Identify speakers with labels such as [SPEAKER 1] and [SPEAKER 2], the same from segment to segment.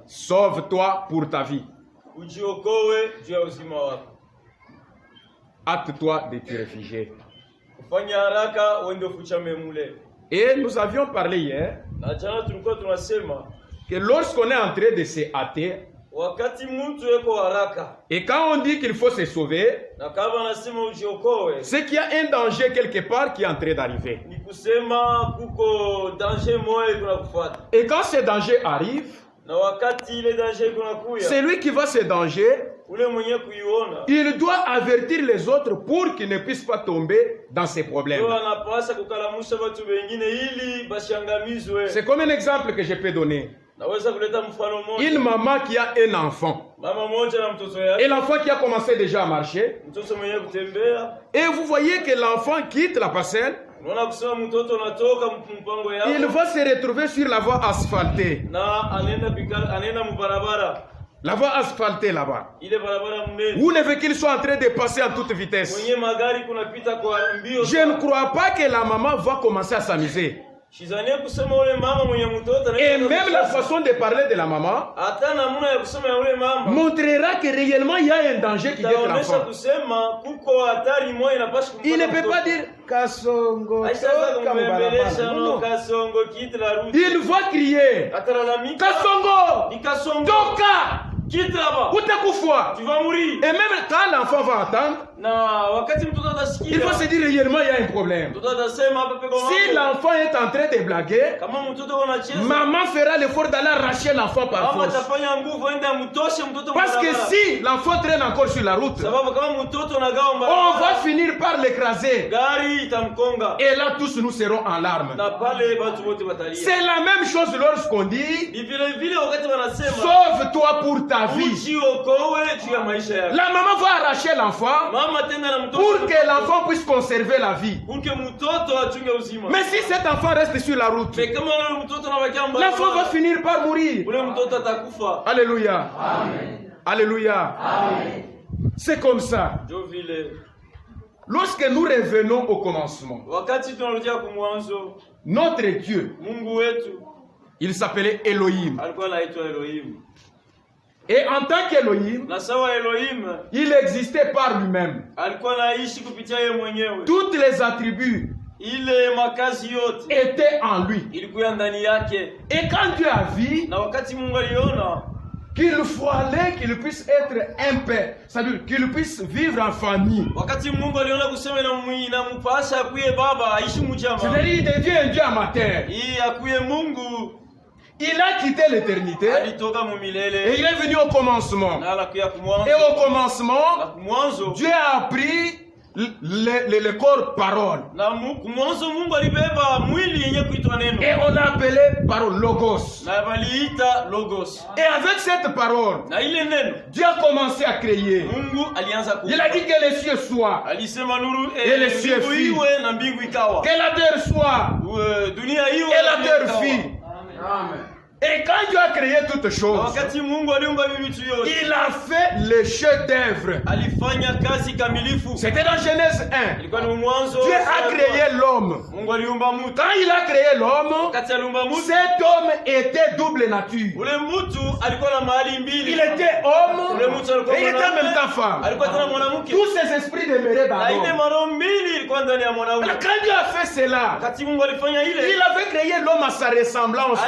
[SPEAKER 1] Sauve-toi pour ta vie. Hâte-toi de te réfugier. Et nous avions parlé hier que lorsqu'on est en train de se hâter, et quand on dit qu'il faut se sauver, c'est qu'il y a un danger quelque part qui est en train d'arriver. Et quand ce danger arrive, celui qui voit ce danger, il doit avertir les autres pour qu'ils ne puissent pas tomber dans ces problèmes. C'est comme un exemple que je peux donner. Une maman qui a un enfant. Et l'enfant qui a commencé déjà à marcher. Et vous voyez que l'enfant quitte la parcelle. Il va se retrouver sur la voie asphaltée. La voie asphaltée là-bas. Où ne veut qu'il soit en train de passer à toute vitesse. Je ne crois pas que la maman va commencer à s'amuser. Et même la façon de parler de la maman montrera que réellement il y a un danger qui guette l'enfant. Il ne peut pas dire Kasongo. Il va crier Kasongo, Toka. Quitte là-bas. Tu vas mourir. Et même quand l'enfort va attendre, il va se dire réellement il y a un problème. Si l'enfant est en train de blaguer, maman fera l'effort d'aller arracher l'enfant par force. Parce que si l'enfant traîne encore sur la route, on va finir par l'écraser. Et là tous nous serons en larmes. C'est la même chose lorsqu'on dit sauve-toi pour ta vie. La maman va arracher l'enfant pour que l'enfant puisse conserver la vie. Mais si cet enfant reste sur la route, l'enfant va finir par mourir. Alléluia. Amen. Alléluia. Amen. C'est comme ça. Lorsque nous revenons au commencement, notre Dieu, il s'appelait Elohim. Et en tant qu'Elohim, il existait par lui-même. Toutes les attributs étaient en lui. Et quand Dieu a vu qu'il fallait qu'il puisse être un père, c'est-à-dire qu'il puisse vivre en famille, c'est-à-dire il devient un Dieu amateur. Il a quitté l'éternité et il est venu au commencement. Et au commencement, Dieu a pris le corps parole. Et on a appelé parole Logos. Et avec cette parole, Dieu a commencé à créer. Il a dit que les cieux soient et les cieux fit. Que la terre soit et la terre fit. Amen. Et quand Dieu a créé toutes choses, il a fait le chef-d'œuvre. C'était dans Genèse 1. Dieu a créé l'homme. Quand il a créé l'homme, cet homme était double nature. Il était homme et il était en même temps femme. Tous ces esprits demeuraient dans l'homme. Quand Dieu a fait cela, il avait créé l'homme à sa ressemblance.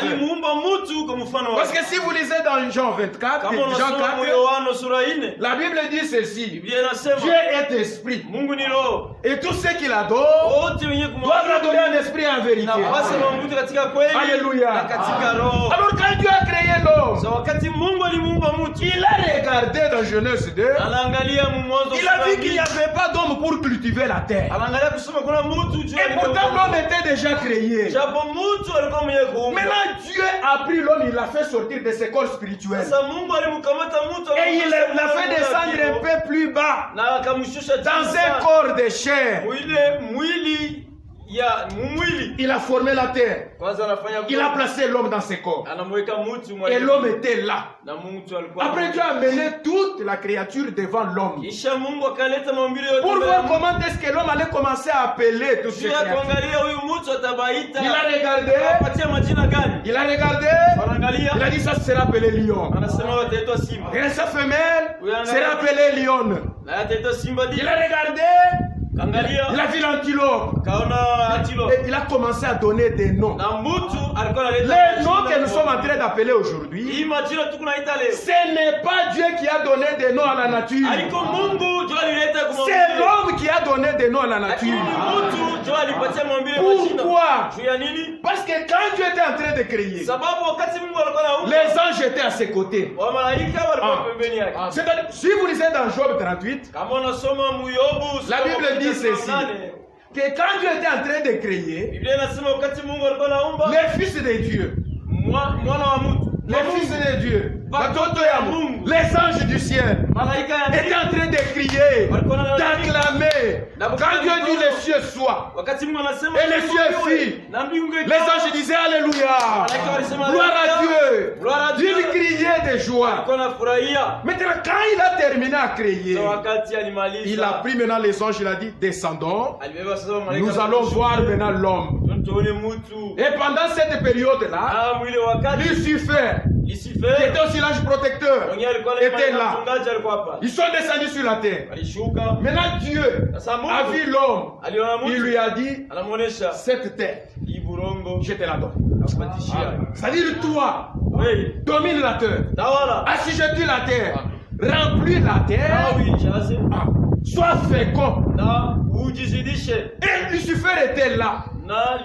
[SPEAKER 1] Parce que si vous lisez dans Jean 24, Jean 4, la Bible dit ceci: Dieu est esprit. Et tous ceux qui l'adorent doivent l'adorer en esprit et en vérité. Alléluia. Alors quand Dieu a créé l'homme, il a regardé dans Genèse 2, il a vu qu'il n'y avait pas d'homme pour cultiver la terre. Et pourtant l'homme était déjà créé. Maintenant Dieu a pris l'homme, il l'a fait sortir de ses corps spirituels. Et il l'a fait descendre un peu plus bas dans un corps de chair. Il a formé la terre. Il a placé l'homme dans ses corps. Et l'homme était là. Après Dieu a mené toute la créature devant l'homme. Pour voir comment est-ce que l'homme allait commencer à appeler toutes ces créatures. Il a regardé. Il a regardé. Il a dit ça sera appelé lion. Et sa femelle sera appelée lion. Il a regardé. Il a vu l'antilope. Et il a commencé à donner des noms. Les noms que nous sommes en train d'appeler aujourd'hui, ce n'est pas Dieu qui a donné des noms à la nature. C'est l'homme qui a donné des noms à la nature. Pourquoi? Parce que quand Dieu était en train de créer, les anges étaient à ses côtés. Si vous lisez dans Job 38, la Bible dit ceci, que quand Dieu était en train de créer, les fils de Dieu, les fils de Dieu, les anges du ciel étaient en train de crier, d'acclamer. Quand Dieu dit les cieux soient, et les cieux fit, les anges disaient Alléluia, gloire à Dieu. Dieu criait de joie. Maintenant, quand il a terminé à crier, il a pris maintenant les anges, il a dit descendons, nous allons voir maintenant l'homme. Et pendant cette période-là, Lucifer, qui était aussi l'ange protecteur, était là. Ils sont descendus sur la terre. Maintenant Dieu a vu l'homme. Il lui a dit, cette terre, je te la donne. C'est-à-dire toi, domine la terre, assujettis la terre, remplis la terre, sois fécond. Et Lucifer était là. Quand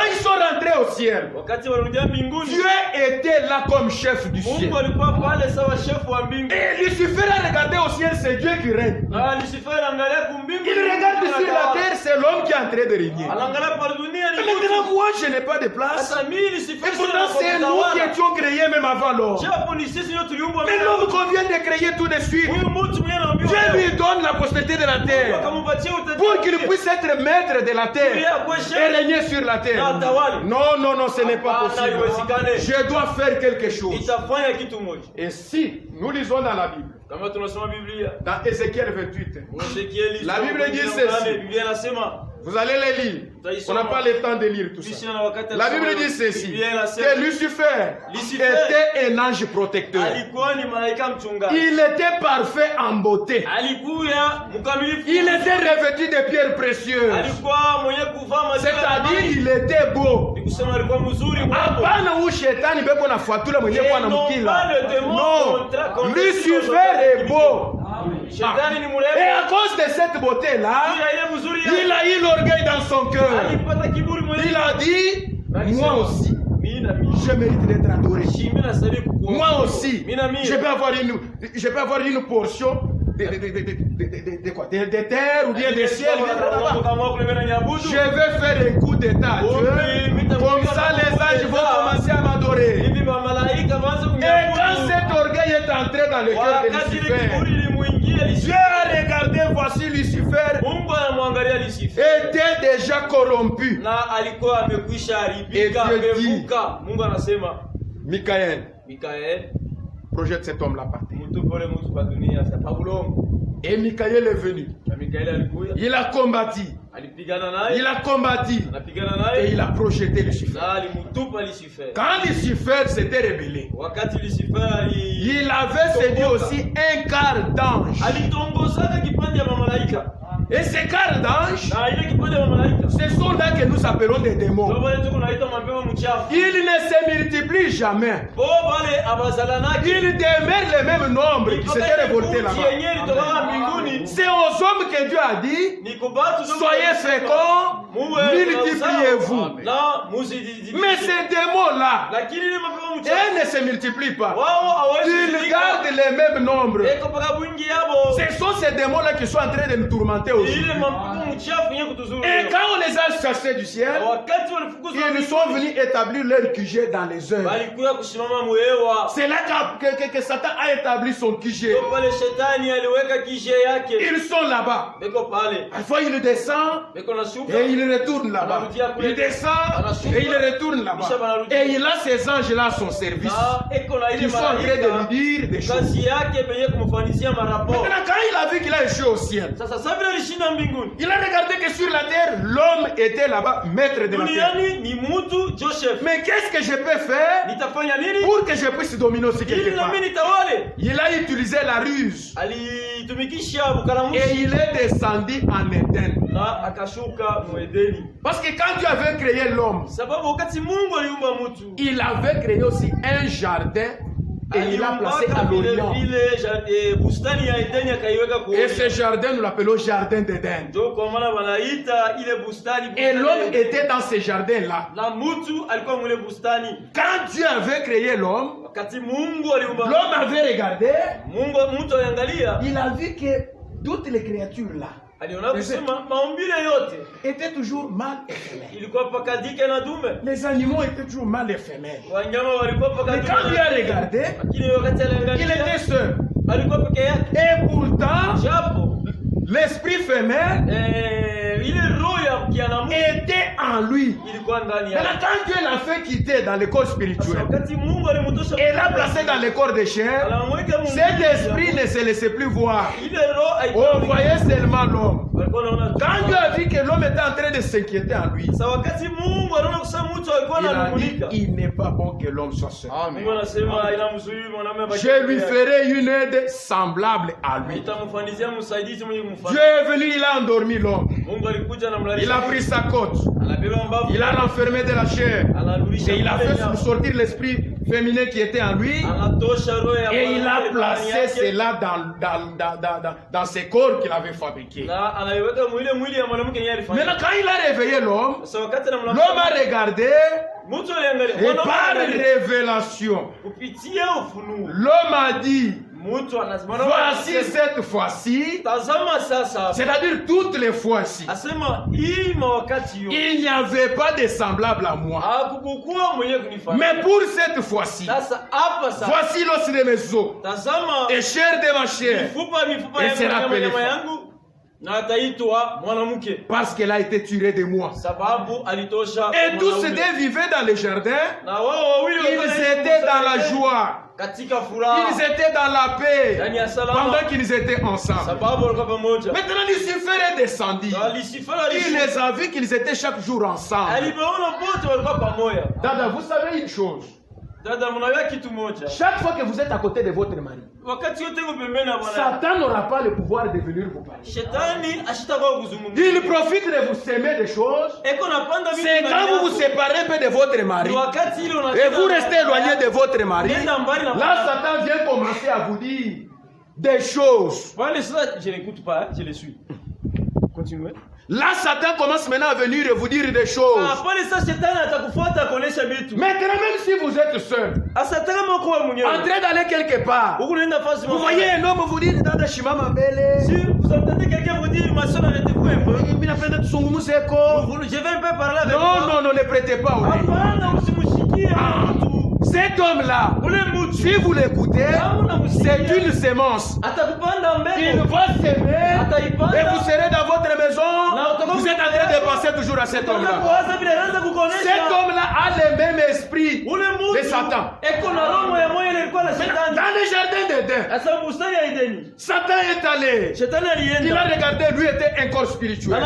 [SPEAKER 1] ils sont rentrés au ciel, Dieu était là comme chef du ciel. Et Lucifer a regardé au ciel, c'est Dieu qui règne. Il regarde sur la terre, c'est l'homme qui est en train de régner. Et maintenant, moi, je n'ai pas de place. Et pourtant, c'est nous qui étions créés même avant l'homme. Mais l'homme qu'on vient de créer tout de suite, Dieu lui donne la postérité de la terre pour qu'il puisse être maître de la terre et régner sur la terre. Non, non, non, ce n'est pas possible. Je dois faire quelque chose. Et si nous lisons dans la Bible, dans Ézéchiel 28, la Bible dit ceci. Vous allez les lire. On n'a pas le temps de lire tout ça. La Bible dit ceci, que Lucifer était un ange protecteur. Il était parfait en beauté. Il était revêtu de pierres précieuses. C'est-à-dire il était beau. Non, Lucifer est beau. Et à cause de cette beauté-là, il a eu l'orgueil dans son cœur. Il a dit, moi aussi, je mérite d'être adoré. Moi aussi, je peux avoir une portion de terre ou bien de ciel. Je vais faire un coup d'état à Dieu. Comme ça, les anges vont commencer à m'adorer. Et quand cet orgueil est entré dans le cœur de Lucifer, Dieu a regardé, voici Lucifer était déjà corrompu. Et Dieu dit, Michael, projette cet homme-là par terre. Et Michael est venu. Il a combattu. Il a combattu. Et il a projeté Lucifer. Quand Lucifer s'était rébellé, il avait séduit aussi un quart d'ange. Et ces quart d'anges, ce sont là que nous appelons des démons. Ils ne se multiplient jamais. Ils demeurent le même nombre qui s'était révolté là-bas. C'est aux hommes que Dieu a dit, soyez féconds, multipliez-vous. Mais ces démons-là, ils ne se multiplient pas. Ils gardent le même nombre. Ce sont ces démons-là qui sont en train de nous tourmenter aujourd'hui. Et quand on les a chassés du ciel, ils sont venus établir leur QG dans les heures. C'est là que Satan a établi son QG. Ils sont là-bas. Parfois il descend et il retourne là-bas. Il descend et il retourne là-bas. Et il a ces anges-là à son service qui sont en train de lui dire des choses. Maintenant, quand il a vu qu'il a échoué au ciel, il a regardé que sur la terre, l'homme était là-bas, maître de la terre. Mais qu'est-ce que je peux faire pour que je puisse dominer aussi quelque part? Il a utilisé la ruse. Et il est descendu en Éden. Parce que quand Dieu avait créé l'homme, il avait créé aussi un jardin. Et il a placé à l'Orient. Et ce jardin, nous l'appelons jardin d'Éden. Et l'homme était dans ce jardin-là. Quand Dieu avait créé l'homme, l'homme avait regardé. Il a vu que toutes les créatures là étaient toujours mâles et femelles. Les animaux étaient toujours mâles et femelles. Mais quand il a regardé, il était seul. Et pourtant, l'esprit femelle était en lui. Maintenant, quand Dieu l'a fait quitter dans le corps spirituel et l'a placé dans le corps de chair, cet esprit ne se laissait plus voir. On voyait seulement l'homme. Quand Dieu a vu que l'homme était en train de s'inquiéter en lui, il a dit il n'est pas bon que l'homme soit seul. Je lui ferai une aide semblable à lui. Dieu est venu, il a endormi l'homme. Il a pris sa côte. Il a renfermé de la chair. Et il a fait sortir l'esprit féminin qui était en lui. Et il a placé cela dans ses corps qu'il avait fabriqués. Maintenant, quand il a réveillé l'homme, l'homme a regardé. Et par révélation, l'homme a dit, voici cette fois-ci, c'est-à-dire toutes les fois-ci, il n'y avait pas de semblable à moi. Mais pour cette fois-ci, voici l'os de mes os et chair de ma chair, et sera appelée femme. Parce qu'elle a été tirée de moi. Et tous ceux qui vivaient dans le jardin, ils étaient dans la joie. Ils étaient dans la paix pendant qu'ils étaient ensemble. Maintenant Lucifer est descendu. Il les a vus qu'ils étaient chaque jour ensemble. Dada, vous savez une chose. Chaque fois que vous êtes à côté de votre mari, Satan n'aura pas le pouvoir de venir vous parler. Il profite de vous semer des choses. C'est quand vous vous séparez un peu de votre mari et vous restez éloigné de votre mari, là Satan vient commencer à vous dire des choses.
[SPEAKER 2] Je n'écoute pas, je le suis. Continuez.
[SPEAKER 1] Là, Satan commence maintenant à venir et vous dire des choses. Maintenant, même si vous êtes seul, en train d'aller quelque part, vous voyez un homme vous dire Dada Shima Mambele.
[SPEAKER 2] Si vous entendez quelqu'un vous dire ma soeur n'était pas un peu,
[SPEAKER 1] je vais un peu parler avec moi. Non, ne prêtez pas cet homme-là, si vous l'écoutez, c'est une sémence. Il va s'aimer et vous serez dans votre maison. Vous êtes en train de penser toujours à cet homme-là. Cet homme-là a le même esprit de Satan. Dans le jardin d'Éden, Satan est allé. Il a regardé, lui était un corps spirituel.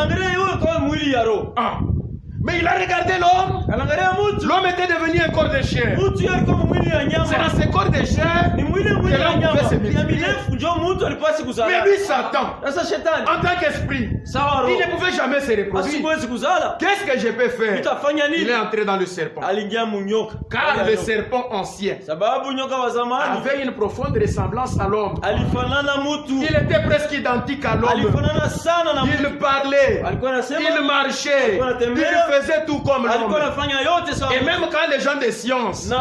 [SPEAKER 1] Mais il a regardé l'homme. L'homme était devenu un corps de chair. C'est dans ce corps de chair que l'homme pouvait se multiplier. Mais lui, Satan, en tant qu'esprit, il ne pouvait jamais se reproduire. Qu'est-ce que je peux faire? Il est entré dans le serpent. Car le serpent ancien avait une profonde ressemblance à l'homme. Il était presque identique à l'homme. Il parlait, il marchait, il faisait faisait tout comme
[SPEAKER 2] alikuwa
[SPEAKER 1] l'homme.
[SPEAKER 2] anafanya yote sawa.
[SPEAKER 1] Et même quand les gens de science
[SPEAKER 2] Na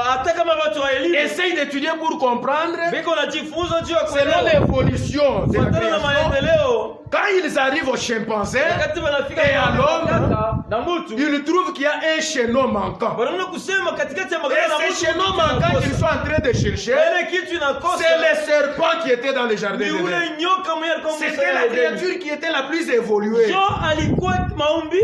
[SPEAKER 2] hata kama watu wa elimu
[SPEAKER 1] essayent d'étudier pour comprendre,
[SPEAKER 2] biko najifunza juu ya
[SPEAKER 1] selon
[SPEAKER 2] kuelewa
[SPEAKER 1] l'évolution de la
[SPEAKER 2] kufuatana na
[SPEAKER 1] création,
[SPEAKER 2] maendeleo.
[SPEAKER 1] quand ils arrivent au chimpanzé
[SPEAKER 2] Wakati wanafika
[SPEAKER 1] et à l'homme,
[SPEAKER 2] na mtu
[SPEAKER 1] ils trouvent qu'il y a un chaînon manquant.
[SPEAKER 2] wanaona kusema katikati ya magari
[SPEAKER 1] Et
[SPEAKER 2] na
[SPEAKER 1] ce
[SPEAKER 2] mtu
[SPEAKER 1] chaînon manquant qu'ils sont en train de chercher,
[SPEAKER 2] ile kitu inakosa
[SPEAKER 1] c'est le serpent qui était dans le jardin
[SPEAKER 2] ni
[SPEAKER 1] d'Éden.
[SPEAKER 2] ule nyoka mwenye alikuwa
[SPEAKER 1] C'était la créature qui était la plus évoluée.
[SPEAKER 2] jo alikuwa maumbi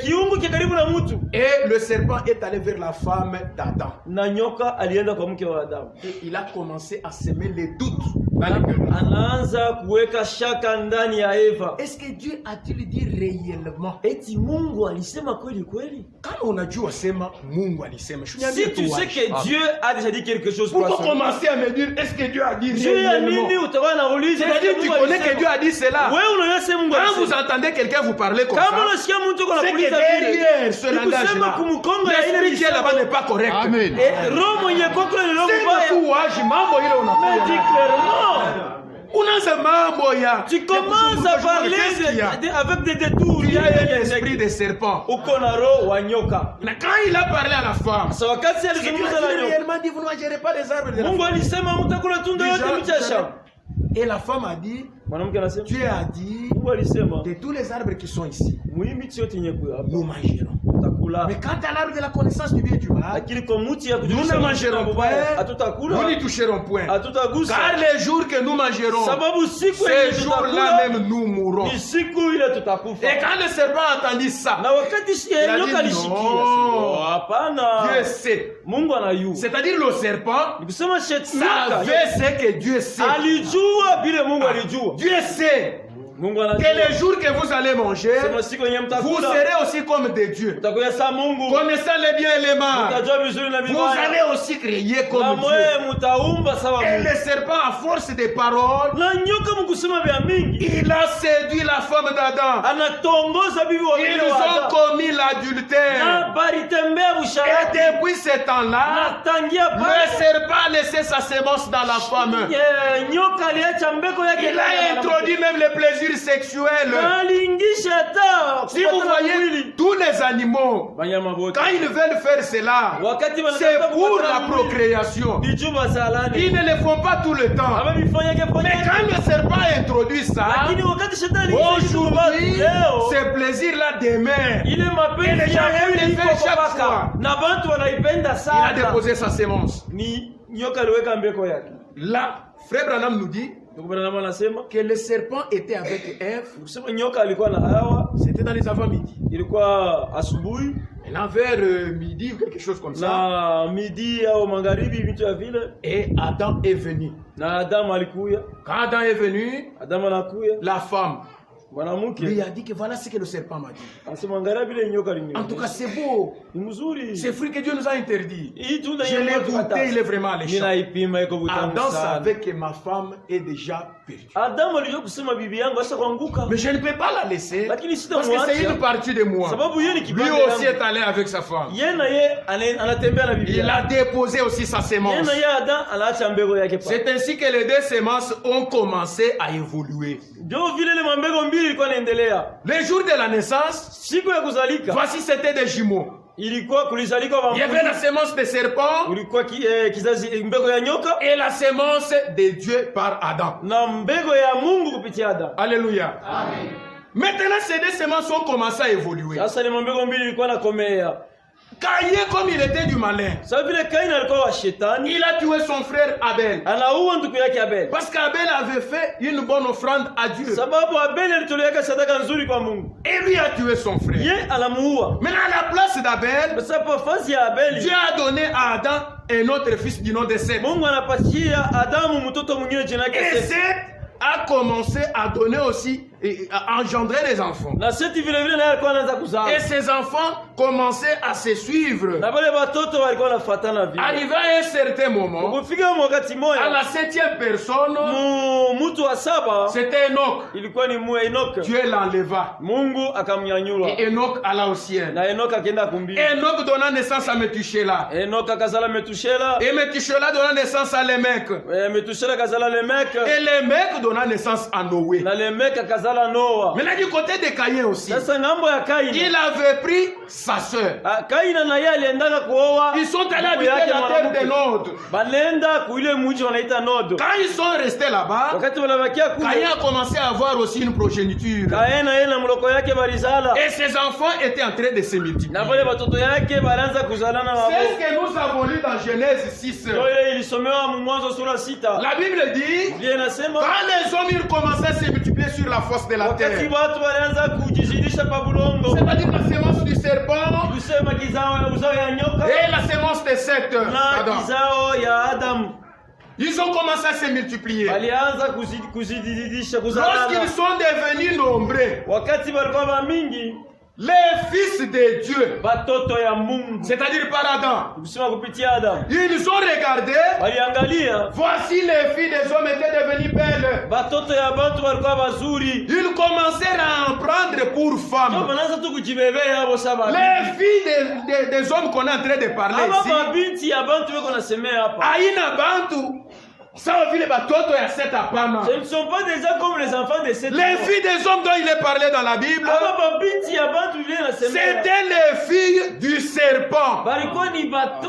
[SPEAKER 2] kiungu kia karibu na mtu
[SPEAKER 1] Et le serpent est allé vers la femme d'Adam.
[SPEAKER 2] na nyoka alienda kwa mke wa Adamu.
[SPEAKER 1] Et il a commencé à semer les doutes dans le cœur.
[SPEAKER 2] Anaanza kuweka shaka ndani ya Eva.
[SPEAKER 1] Est-ce que Dieu a-t-il dit réellement?
[SPEAKER 2] Eti Mungu alisema kweli kweli?
[SPEAKER 1] Quand on a dit Osema, Mungu alisema.
[SPEAKER 2] Si tu sais que Dieu a déjà dit quelque chose pour
[SPEAKER 1] pourquoi
[SPEAKER 2] toi,
[SPEAKER 1] commencer à me dire est-ce que Dieu a dit
[SPEAKER 2] Dieu ya
[SPEAKER 1] réellement?
[SPEAKER 2] nini utakuwa na uliza?
[SPEAKER 1] C'est-à-dire tu connais que Dieu a dit cela.
[SPEAKER 2] Wewe unayosema Mungu
[SPEAKER 1] Quand vous
[SPEAKER 2] alisema.
[SPEAKER 1] entendez quelqu'un vous parler comme
[SPEAKER 2] Kama
[SPEAKER 1] ça,
[SPEAKER 2] unasikia mtu kwa
[SPEAKER 1] c'est que
[SPEAKER 2] kuuliza vile,
[SPEAKER 1] derrière ce langage
[SPEAKER 2] kusema
[SPEAKER 1] là,
[SPEAKER 2] kumkonga ya ile
[SPEAKER 1] l'esprit qui est là-bas n'est pas correct.
[SPEAKER 3] Amen.
[SPEAKER 2] roho mwenye kwako ni roho
[SPEAKER 1] Sema
[SPEAKER 2] mbaya.
[SPEAKER 1] tu waji mambo ile
[SPEAKER 2] Mais
[SPEAKER 1] unafanya.
[SPEAKER 2] dis clairement.
[SPEAKER 1] Unaanza mambo ya
[SPEAKER 2] Tu commences à parler
[SPEAKER 1] qu'est-ce qu'il y a?
[SPEAKER 2] avec des détours.
[SPEAKER 1] Il y a un esprit de serpent.
[SPEAKER 2] Uko na roho wa nyoka.
[SPEAKER 1] Mais quand il a parlé à la femme,
[SPEAKER 2] Sasa wakati
[SPEAKER 1] c'est que Dieu
[SPEAKER 2] alizungumza na
[SPEAKER 1] a
[SPEAKER 2] nyoka,
[SPEAKER 1] réellement dit vous ne mangerez pas des arbres de la
[SPEAKER 2] Mungu
[SPEAKER 1] forêt.
[SPEAKER 2] alisema mtakula tunda yote miti ya shamba.
[SPEAKER 1] Et la femme a dit,
[SPEAKER 2] Mwanamke anasema
[SPEAKER 1] Dieu a dit,
[SPEAKER 2] Mungu alisema
[SPEAKER 1] de tous les arbres qui sont ici,
[SPEAKER 2] muimiti yote yenye kuwa hapa
[SPEAKER 1] nous mangerons.
[SPEAKER 2] tutakula.
[SPEAKER 1] Mais quant à l'arbre de la connaissance du bien et du mal,
[SPEAKER 2] Lakini kwa mti ya
[SPEAKER 1] nous
[SPEAKER 2] kujulisha
[SPEAKER 1] ne
[SPEAKER 2] mema na
[SPEAKER 1] mangerons
[SPEAKER 2] mabaya
[SPEAKER 1] point, nous
[SPEAKER 2] hatutakula,
[SPEAKER 1] n'y toucherons point.
[SPEAKER 2] hatutagusa.
[SPEAKER 1] Car les jours que nous mangerons,
[SPEAKER 2] Sababu siku ile
[SPEAKER 1] ces jours-là
[SPEAKER 2] tutakula
[SPEAKER 1] même nous mourrons.
[SPEAKER 2] ni siku ile tutakufa.
[SPEAKER 1] Et quand le serpent entendit ça,
[SPEAKER 2] Na wakati
[SPEAKER 1] a dit,
[SPEAKER 2] nyoka alishikia,
[SPEAKER 1] non.
[SPEAKER 2] hapana,
[SPEAKER 1] Dieu sait.
[SPEAKER 2] Mungu anayua.
[SPEAKER 1] C'est-à-dire le serpent
[SPEAKER 2] Nikusema shetani
[SPEAKER 1] savait ce que Dieu sait.
[SPEAKER 2] alijua vile Mungu alijua.
[SPEAKER 1] Dieu sait
[SPEAKER 2] Mungu
[SPEAKER 1] que
[SPEAKER 2] anajua.
[SPEAKER 1] les jours que vous allez manger,
[SPEAKER 2] Sema siku yenye
[SPEAKER 1] vous
[SPEAKER 2] mtakula
[SPEAKER 1] serez aussi comme des dieux.
[SPEAKER 2] mtakuya sa Mungu.
[SPEAKER 1] Connaissant les biens et les mal,
[SPEAKER 2] Mtajua vizuri na
[SPEAKER 1] vous
[SPEAKER 2] vibaya.
[SPEAKER 1] allez aussi créer
[SPEAKER 2] Na
[SPEAKER 1] comme Dieu.
[SPEAKER 2] mwe mtaumba sawa
[SPEAKER 1] Et
[SPEAKER 2] Mungu.
[SPEAKER 1] le serpent, à force de paroles,
[SPEAKER 2] Na nyoka mkusema vya mingi
[SPEAKER 1] il a séduit la femme d'Adam.
[SPEAKER 2] anatongoza bibi wa
[SPEAKER 1] Ils
[SPEAKER 2] wengine wa
[SPEAKER 1] ont
[SPEAKER 2] Adamu.
[SPEAKER 1] commis
[SPEAKER 2] Na
[SPEAKER 1] l'adultère.
[SPEAKER 2] balitembea
[SPEAKER 1] Et
[SPEAKER 2] busharati.
[SPEAKER 1] depuis ce temps-là,
[SPEAKER 2] Na tangia
[SPEAKER 1] le
[SPEAKER 2] pale
[SPEAKER 1] serpent a laissé sa sémence dans la femme.
[SPEAKER 2] nyoka aliacha mbeko yake
[SPEAKER 1] Il
[SPEAKER 2] ndani ya
[SPEAKER 1] a introduit même les plaisirs sexuels.
[SPEAKER 2] Na aliingisha hata
[SPEAKER 1] Si vous
[SPEAKER 2] kupatana
[SPEAKER 1] voyez
[SPEAKER 2] mwili.
[SPEAKER 1] tous les animaux,
[SPEAKER 2] Wanyama wote
[SPEAKER 1] quand ils veulent faire cela,
[SPEAKER 2] wakati
[SPEAKER 1] c'est
[SPEAKER 2] wanataka
[SPEAKER 1] pour
[SPEAKER 2] kupatana
[SPEAKER 1] la
[SPEAKER 2] mwili,
[SPEAKER 1] procréation.
[SPEAKER 2] ni juma salani.
[SPEAKER 1] Ils ne le font pas tout le temps.
[SPEAKER 2] Amevifanyake
[SPEAKER 1] Mais
[SPEAKER 2] fanyake.
[SPEAKER 1] quand le serpent introduit ça,
[SPEAKER 2] Lakini wakati shetani aliingisha
[SPEAKER 1] aujourd'hui,
[SPEAKER 2] leo
[SPEAKER 1] ce plaisir-là demeure.
[SPEAKER 2] ile
[SPEAKER 1] Et
[SPEAKER 2] mapenzi
[SPEAKER 1] les gens
[SPEAKER 2] ya
[SPEAKER 1] aiment
[SPEAKER 2] mwili
[SPEAKER 1] le faire
[SPEAKER 2] iko
[SPEAKER 1] chaque
[SPEAKER 2] mpaka.
[SPEAKER 1] fois.
[SPEAKER 2] Na watu wanaipenda
[SPEAKER 1] Il a
[SPEAKER 2] sana.
[SPEAKER 1] déposé sa sémence.
[SPEAKER 2] Ni nyoka aliweka mbeko yake.
[SPEAKER 1] Là, Frère Branham nous dit
[SPEAKER 2] Ndugu Branham anasema
[SPEAKER 1] que le serpent était avec Ève.
[SPEAKER 2] kusema nyoka alikuwa na Hawa,
[SPEAKER 1] C'était dans les avant-midi.
[SPEAKER 2] ilikuwa asubuhi
[SPEAKER 1] Maintenant, vers midi ou quelque chose comme ça.
[SPEAKER 2] na midi au magharibi, vitu ya vile,
[SPEAKER 1] Et Adam est venu.
[SPEAKER 2] na Adamu alikuya.
[SPEAKER 1] Quand Adam est venu,
[SPEAKER 2] Adamu anakuya,
[SPEAKER 1] la femme lui
[SPEAKER 2] mwanamke
[SPEAKER 1] a dit que voilà ce que le serpent m'a dit.
[SPEAKER 2] anasema angalia vile nyoka
[SPEAKER 1] En tout cas,
[SPEAKER 2] alinionyesha.
[SPEAKER 1] c'est beau.
[SPEAKER 2] Ni mzuri.
[SPEAKER 1] C'est fruit que Dieu nous a interdit.
[SPEAKER 2] Hii tunda
[SPEAKER 1] Je l'ai goûté, il est vraiment alléchant.
[SPEAKER 2] ninaipima iko butamu
[SPEAKER 1] Adam
[SPEAKER 2] sana.
[SPEAKER 1] savait que ma femme est déjà perdue.
[SPEAKER 2] Adamu alijua kusema bibi yangu asha kuanguka.
[SPEAKER 1] Mais je ne peux pas la laisser.
[SPEAKER 2] Lakini
[SPEAKER 1] Parce que c'est
[SPEAKER 2] sitamwacha
[SPEAKER 1] une partie de moi.
[SPEAKER 2] sababu yeye ni
[SPEAKER 1] Lui
[SPEAKER 2] kipande
[SPEAKER 1] aussi
[SPEAKER 2] yangu.
[SPEAKER 1] est allé avec sa femme.
[SPEAKER 2] Yeye na yeye anatembea na bibi
[SPEAKER 1] Il a
[SPEAKER 2] yake.
[SPEAKER 1] déposé aussi sa
[SPEAKER 2] Yeye
[SPEAKER 1] sémence.
[SPEAKER 2] na yeye Adamu anaacha mbego yake pale.
[SPEAKER 1] C'est ainsi que les deux semences ont commencé à évoluer.
[SPEAKER 2] Ndio vile ile mambego mbili ilikuwa inaendelea.
[SPEAKER 1] Le jour de la naissance,
[SPEAKER 2] Siku ya kuzalika
[SPEAKER 1] voici c'était des jumeaux.
[SPEAKER 2] ilikuwa kulizalika wa
[SPEAKER 1] Il y avait la sémence de serpent
[SPEAKER 2] ulikuwa kizazi mbego ya nyoka
[SPEAKER 1] et la sémence de Dieu par Adam.
[SPEAKER 2] na mbego ya Mungu kupitia Adamu.
[SPEAKER 1] Alléluia. Amen. Maintenant, ces deux semences ont commencé à évoluer.
[SPEAKER 2] Sasa ile mambego mbili ilikuwa nakomea.
[SPEAKER 1] Caïn, comme il était du malin,
[SPEAKER 2] Sasa vile Kaini alikuwa wa shetani,
[SPEAKER 1] il a tué son frère Abel.
[SPEAKER 2] anaua ndugu yake Abel.
[SPEAKER 1] Parce qu'Abel avait fait une bonne offrande à Dieu.
[SPEAKER 2] Sababu Abel alitolea sadaka nzuri kwa Mungu.
[SPEAKER 1] Et lui a tué son frère.
[SPEAKER 2] Ye anamuua.
[SPEAKER 1] Maintenant, à la place d'Abel,
[SPEAKER 2] Sasa kwa fasi ya Abel,
[SPEAKER 1] Dieu a donné à Adam un autre fils du nom de Seth.
[SPEAKER 2] Mungu anapatia Adamu mtoto mwingine jina lake
[SPEAKER 1] Et
[SPEAKER 2] Seth.
[SPEAKER 1] Seth a commencé à donner aussi, à engendrer des enfants.
[SPEAKER 2] Na Seti vile vile naye alikuwa anaanza kuzaa.
[SPEAKER 1] Et ces enfants commençaient à se suivre.
[SPEAKER 2] Na wale watoto walikuwa wanafuatana vile.
[SPEAKER 1] Arrivé à un certain moment,
[SPEAKER 2] Kufika wakati
[SPEAKER 1] à
[SPEAKER 2] moja,
[SPEAKER 1] la 7e personne,
[SPEAKER 2] mtu wa saba
[SPEAKER 1] c'était Enoch.
[SPEAKER 2] ilikuwa ni Enoch.
[SPEAKER 1] Dieu l'enleva.
[SPEAKER 2] Mungu akamnyanyua.
[SPEAKER 1] Et Enoch alla au ciel.
[SPEAKER 2] Na Enoch akaenda kumbili.
[SPEAKER 1] Enoch donna naissance à Methuselah.
[SPEAKER 2] Enoch akazala Metushela.
[SPEAKER 1] Et Methuselah donna naissance à Lémec.
[SPEAKER 2] Metushela akazala Lemeka.
[SPEAKER 1] Et Lémec donna naissance à Noé.
[SPEAKER 2] Na Lemeka akazala akazala Noa.
[SPEAKER 1] Maintenant du côté de Caïn aussi.
[SPEAKER 2] Sasa ngambo ya Kaini.
[SPEAKER 1] Il avait pris sa sœur.
[SPEAKER 2] Kaina na yeye aliendaka kuoa.
[SPEAKER 1] Ils sont allés habiter la terre de Nod.
[SPEAKER 2] Balenda kuile mji wanaita Nod.
[SPEAKER 1] Quand ils sont restés là-bas,
[SPEAKER 2] Wakati wanabakia kule,
[SPEAKER 1] Caïn a commencé à avoir aussi une progéniture.
[SPEAKER 2] Kaina yeye na mloko yake balizala.
[SPEAKER 1] Et ses enfants étaient en train de se multiplier.
[SPEAKER 2] Na wale watoto yake balanza kuzalana na wao.
[SPEAKER 1] C'est ce que nous avons lu dans Genèse 6.
[SPEAKER 2] Ndio ilisomewa Mwanzo sura 6.
[SPEAKER 1] La Bible dit,
[SPEAKER 2] Biblia inasema
[SPEAKER 1] quand les hommes ils commençaient à se multiplier sur la face de la
[SPEAKER 2] wakati
[SPEAKER 1] terre,
[SPEAKER 2] watu walianza kujizidisha pa bulongo,
[SPEAKER 1] c'est-à-dire la semence du serpent
[SPEAKER 2] kusema uzao ya nyoka
[SPEAKER 1] et la semence de Seth,
[SPEAKER 2] na
[SPEAKER 1] Adam,
[SPEAKER 2] kizao ya Adamu,
[SPEAKER 1] ils ont commencé à se multiplier.
[SPEAKER 2] walianza kuzidisha kuzalana.
[SPEAKER 1] Lorsqu'ils sont devenus nombreux,
[SPEAKER 2] Wakati walikuwa mingi,
[SPEAKER 1] les fils de Dieu,
[SPEAKER 2] batoto ya Mungu,
[SPEAKER 1] c'est-à-dire par Adam,
[SPEAKER 2] kusema kupitia Adamu,
[SPEAKER 1] ils ont regardé,
[SPEAKER 2] waliangalia
[SPEAKER 1] voici les filles des hommes étaient devenues belles.
[SPEAKER 2] batoto ya bantu walikuwa bazuri,
[SPEAKER 1] Ils commencèrent à en prendre pour
[SPEAKER 2] ndio
[SPEAKER 1] femmes.
[SPEAKER 2] wanaanza tu kujibebea hapo sababu
[SPEAKER 1] Les filles des hommes qu'on est en train de parler
[SPEAKER 2] hapa
[SPEAKER 1] ici,
[SPEAKER 2] mabinti ya bantu weko nasemea hapa,
[SPEAKER 1] Aïna Bantu, sawa vile batoto ya Seth hapana.
[SPEAKER 2] ce ne sont pas déjà comme les enfants de cette
[SPEAKER 1] Les filles des hommes dont il est parlé dans la Bible,
[SPEAKER 2] hapa mabinti ya bantu vile nasemea,
[SPEAKER 1] c'était les filles du serpent.
[SPEAKER 2] balikuwa ni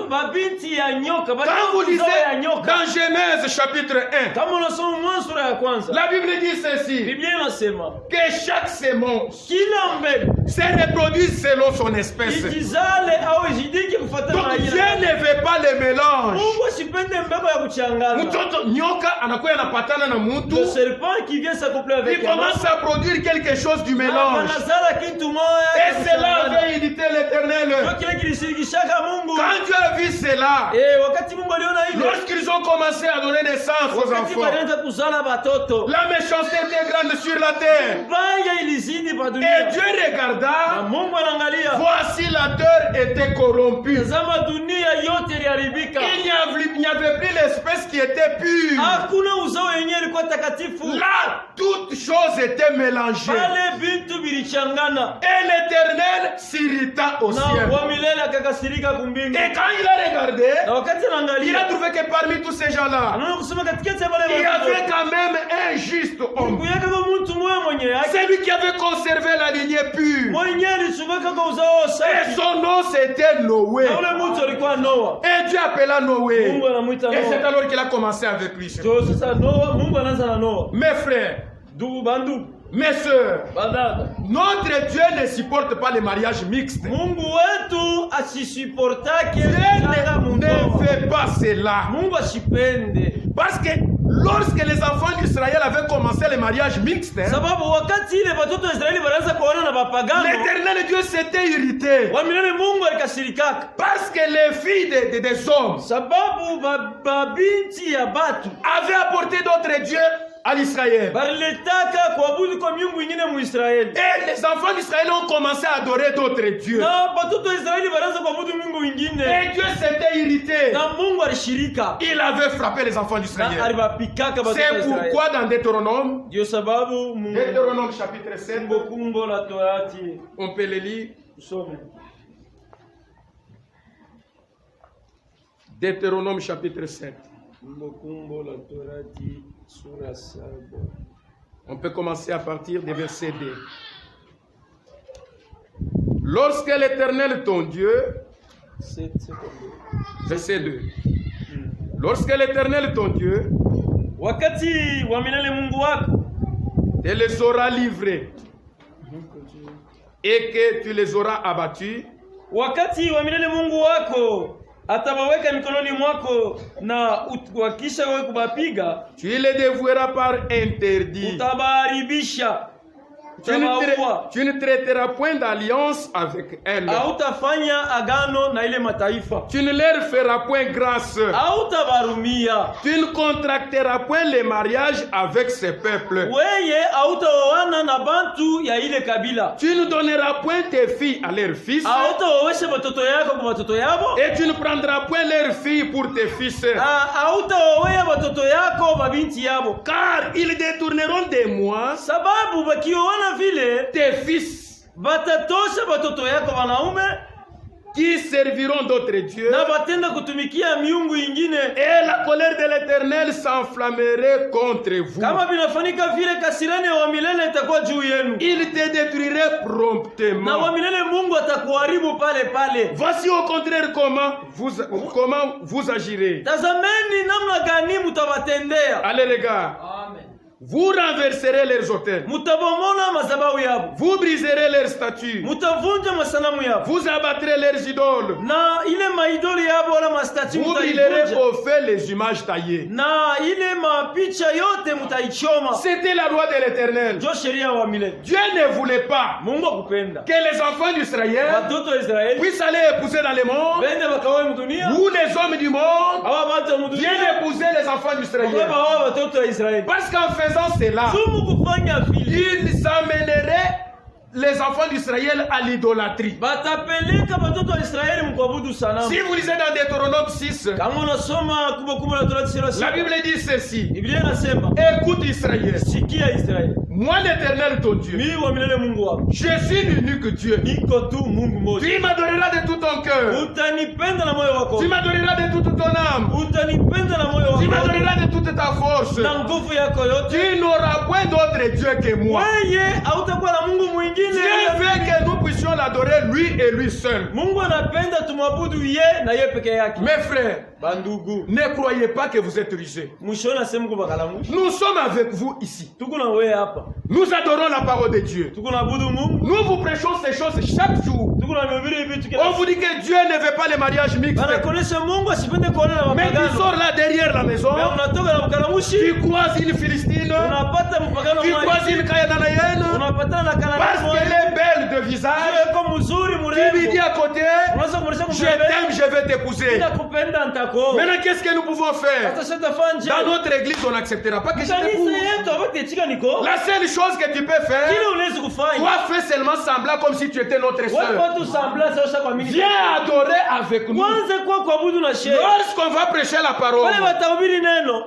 [SPEAKER 2] mabinti ya nyoka,
[SPEAKER 1] Quand vous lisez
[SPEAKER 2] ya nyoka.
[SPEAKER 1] dans Genèse chapitre 1,
[SPEAKER 2] Kama unasoma Mwanzo sura ya kwanza,
[SPEAKER 1] la Bible dit ceci,
[SPEAKER 2] Biblia inasema
[SPEAKER 1] que chaque sémence
[SPEAKER 2] kila mbegu
[SPEAKER 1] se reproduit selon son espèce.
[SPEAKER 2] ijizale au ijidike kufuatana
[SPEAKER 1] Donc
[SPEAKER 2] na
[SPEAKER 1] Dieu
[SPEAKER 2] jina.
[SPEAKER 1] ne veut pas le mélange.
[SPEAKER 2] Mungu asipende mbegu ya kuchangana.
[SPEAKER 1] Mtoto nyoka anakuwa anapatana na mtu,
[SPEAKER 2] Le serpent qui vient s'accoupler avec
[SPEAKER 1] il commence à produire quelque chose du mélange.
[SPEAKER 2] anazala kitu moja.
[SPEAKER 1] Et cela avait irrité l'Éternel.
[SPEAKER 2] Ndio kile kilishirikishaka Mungu.
[SPEAKER 1] Quand Dieu a vu cela,
[SPEAKER 2] Wakati Mungu aliona hilo,
[SPEAKER 1] lorsqu'ils ont commencé à donner naissance aux
[SPEAKER 2] wakati
[SPEAKER 1] enfants,
[SPEAKER 2] walianza kuzala batoto,
[SPEAKER 1] la méchanceté était grande sur la terre.
[SPEAKER 2] baya ilizidi pa
[SPEAKER 1] Et
[SPEAKER 2] dunia.
[SPEAKER 1] Dieu
[SPEAKER 2] Na
[SPEAKER 1] regarda,
[SPEAKER 2] Mungu anaangalia,
[SPEAKER 1] voici la terre était corrompue.
[SPEAKER 2] tazama dunia yote iliharibika.
[SPEAKER 1] Il n'y avait plus l'espèce qui était pure.
[SPEAKER 2] Hakuna uzao yenyewe ilikuwa takatifu.
[SPEAKER 1] Là, toutes choses étaient mélangées.
[SPEAKER 2] Pale bintu bilichangana.
[SPEAKER 1] Et l'Éternel s'irrita au
[SPEAKER 2] Na
[SPEAKER 1] ciel.
[SPEAKER 2] wa milele akakasirika kumbingu.
[SPEAKER 1] Et quand il a regardé,
[SPEAKER 2] Na wakati
[SPEAKER 1] il a
[SPEAKER 2] anaangalia,
[SPEAKER 1] trouvé que parmi tous ces gens-là,
[SPEAKER 2] anaona kusema katikati ya wale
[SPEAKER 1] il y avait
[SPEAKER 2] watu,
[SPEAKER 1] quand même un juste homme.
[SPEAKER 2] kuyaka kwa mtu mmoja mwenye yake,
[SPEAKER 1] C'est lui qui avait conservé la lignée pure.
[SPEAKER 2] mwenye alichungaka kwa uzao
[SPEAKER 1] Et
[SPEAKER 2] safi.
[SPEAKER 1] son nom c'était Noé.
[SPEAKER 2] Na ule mtu alikuwa Noa.
[SPEAKER 1] Et Dieu appela Noé.
[SPEAKER 2] Mungu anamuita
[SPEAKER 1] Et c'est
[SPEAKER 2] Noa.
[SPEAKER 1] alors qu'il a commencé avec lui.
[SPEAKER 2] Ndio sasa Noa, Mungu anaanza na Noa.
[SPEAKER 1] Mes frères,
[SPEAKER 2] Ndugu bandugu,
[SPEAKER 1] mes sœurs,
[SPEAKER 2] badada.
[SPEAKER 1] notre Dieu ne supporte pas les mariages mixtes.
[SPEAKER 2] Mungu wetu asisuportake
[SPEAKER 1] Dieu
[SPEAKER 2] kuchanga
[SPEAKER 1] ne
[SPEAKER 2] mundoa.
[SPEAKER 1] fait pas cela.
[SPEAKER 2] Mungu asipende.
[SPEAKER 1] Parce que lorsque les enfants d'Israël avaient commencé les mariages mixtes,
[SPEAKER 2] Sababu wakati ile watoto wa Israeli wanaanza kuona na bapagano,
[SPEAKER 1] l'Éternel Dieu s'était irrité.
[SPEAKER 2] wa milele Mungu alikasirikaka.
[SPEAKER 1] Parce que les filles des hommes
[SPEAKER 2] Sababu babinti ya batu
[SPEAKER 1] avaient apporté d'autres dieux à l'Israël.
[SPEAKER 2] balitaka kuabudu kwa miungu ingine mu Israeli.
[SPEAKER 1] Et les enfants d'Israël ont commencé à adorer d'autres dieux.
[SPEAKER 2] Na batoto wa Israeli wanaanza kuabudu miungu ingine.
[SPEAKER 1] Et Dieu s'était irrité.
[SPEAKER 2] Na Mungu alishirika.
[SPEAKER 1] Il avait frappé les enfants
[SPEAKER 2] Na
[SPEAKER 1] d'Israël.
[SPEAKER 2] alibapikaka batoto wa
[SPEAKER 1] C'est
[SPEAKER 2] Israeli.
[SPEAKER 1] pourquoi dans Deutéronome,
[SPEAKER 2] Ndio sababu Mungu
[SPEAKER 1] Deutéronome chapitre 7,
[SPEAKER 2] kumbo la Torati
[SPEAKER 1] on peut le lire.
[SPEAKER 2] usome.
[SPEAKER 1] Deutéronome chapitre 7.
[SPEAKER 2] Kumbo la Torati sura 7.
[SPEAKER 1] On peut commencer à partir du verset 2. Lorsque l'Éternel ton Dieu, verset 2. Lorsque l'Éternel ton Dieu
[SPEAKER 2] Wakati wa milele Mungu wako
[SPEAKER 1] te les aura livrés et que tu les auras abattus,
[SPEAKER 2] wakati wa milele Mungu wako atabaweka mikononi mwako na wakisha wewe kubapiga,
[SPEAKER 1] tu les dévoueras par interdit.
[SPEAKER 2] utabaribisha,
[SPEAKER 1] Tu ne traiteras point d'alliance avec elles.
[SPEAKER 2] hautafanya agano na ile mataifa,
[SPEAKER 1] Tu ne leur feras point grâce.
[SPEAKER 2] hautabarumia,
[SPEAKER 1] Tu ne contracteras point les mariages avec ces peuples.
[SPEAKER 2] weye hautaoana na bantu ya ile kabila,
[SPEAKER 1] Tu ne donneras point tes filles à leurs fils.
[SPEAKER 2] hautaowesha batoto yako kwa batoto yabo,
[SPEAKER 1] Et tu ne prendras point leurs filles pour tes fils.
[SPEAKER 2] hautaowea batoto yako babinti yabo,
[SPEAKER 1] Car ils détourneront de moi
[SPEAKER 2] sababu bakioana vile
[SPEAKER 1] tes fils
[SPEAKER 2] batatosha batoto yako wanaume
[SPEAKER 1] qui serviront d'autres dieux.
[SPEAKER 2] na batenda kutumikia miungu ingine.
[SPEAKER 1] Et la colère de l'Éternel s'enflammerait contre vous.
[SPEAKER 2] Kama vinafanyika vile, kasirani ya wa milele itakuwa juu yenu.
[SPEAKER 1] Il te détruirait promptement.
[SPEAKER 2] Na wa milele Mungu atakuharibu pale pale.
[SPEAKER 1] Voici au contraire comment vous agirez.
[SPEAKER 2] Tazameni namna gani mutabatendea.
[SPEAKER 1] Allez les gars.
[SPEAKER 2] Amen.
[SPEAKER 1] Vous renverserez leurs autels.
[SPEAKER 2] Mutabomola madhabahu yao.
[SPEAKER 1] Vous briserez leurs statues.
[SPEAKER 2] Mutavunja masanamu yao.
[SPEAKER 1] Vous abattrez leurs idoles.
[SPEAKER 2] Na ile maidoli yao wala mastatu
[SPEAKER 1] vous brûlerez au feu les images taillées.
[SPEAKER 2] Na ile mapicha yote mutaichoma.
[SPEAKER 1] C'était la loi de l'Éternel.
[SPEAKER 2] Jo sheria wa milele.
[SPEAKER 1] Dieu ne voulait pas
[SPEAKER 2] Mungu akupenda
[SPEAKER 1] que les enfants d'Israël puissent aller épouser dans le monde,
[SPEAKER 2] bende bakawe mdunia,
[SPEAKER 1] ou les hommes du monde
[SPEAKER 2] awa batu mdunia
[SPEAKER 1] viennent épouser les enfants d'Israël. Parce qu'en faisant cela, ils amèneraient les enfants d'Israël à l'idolâtrie. Si vous lisez dans Deutéronome 6, la Bible dit ceci. Écoute Israël. Moi l'Éternel ton Dieu, je suis l'unique Dieu. Tu m'adoreras de tout ton cœur. Tu m'adoreras de toute ton âme. Tu m'adoreras de toute ta force. Tu n'auras point d'autre Dieu que moi. Dieu veut que nous puissions l'adorer lui et lui seul. Mes frères, ne croyez pas que vous êtes riches. Nous sommes avec vous ici. Nous adorons la parole de Dieu. Nous vous prêchons ces choses chaque jour. On vous dit que Dieu ne veut pas les mariages mixtes. Mais tu sors là derrière la maison, tu croises une Philistine, tu croises une Cananéenne, parce qu'elle est belle de visage, tu lui dis à côté, je t'aime, je vais t'épouser. Maintenant, qu'est-ce que nous pouvons faire? Dans notre église, on n'acceptera pas que je t'épouse. La seule chose que tu peux faire, toi fais seulement semblant comme si tu étais notre soeur. Viens adorer avec nous. Lorsqu'on va prêcher la parole,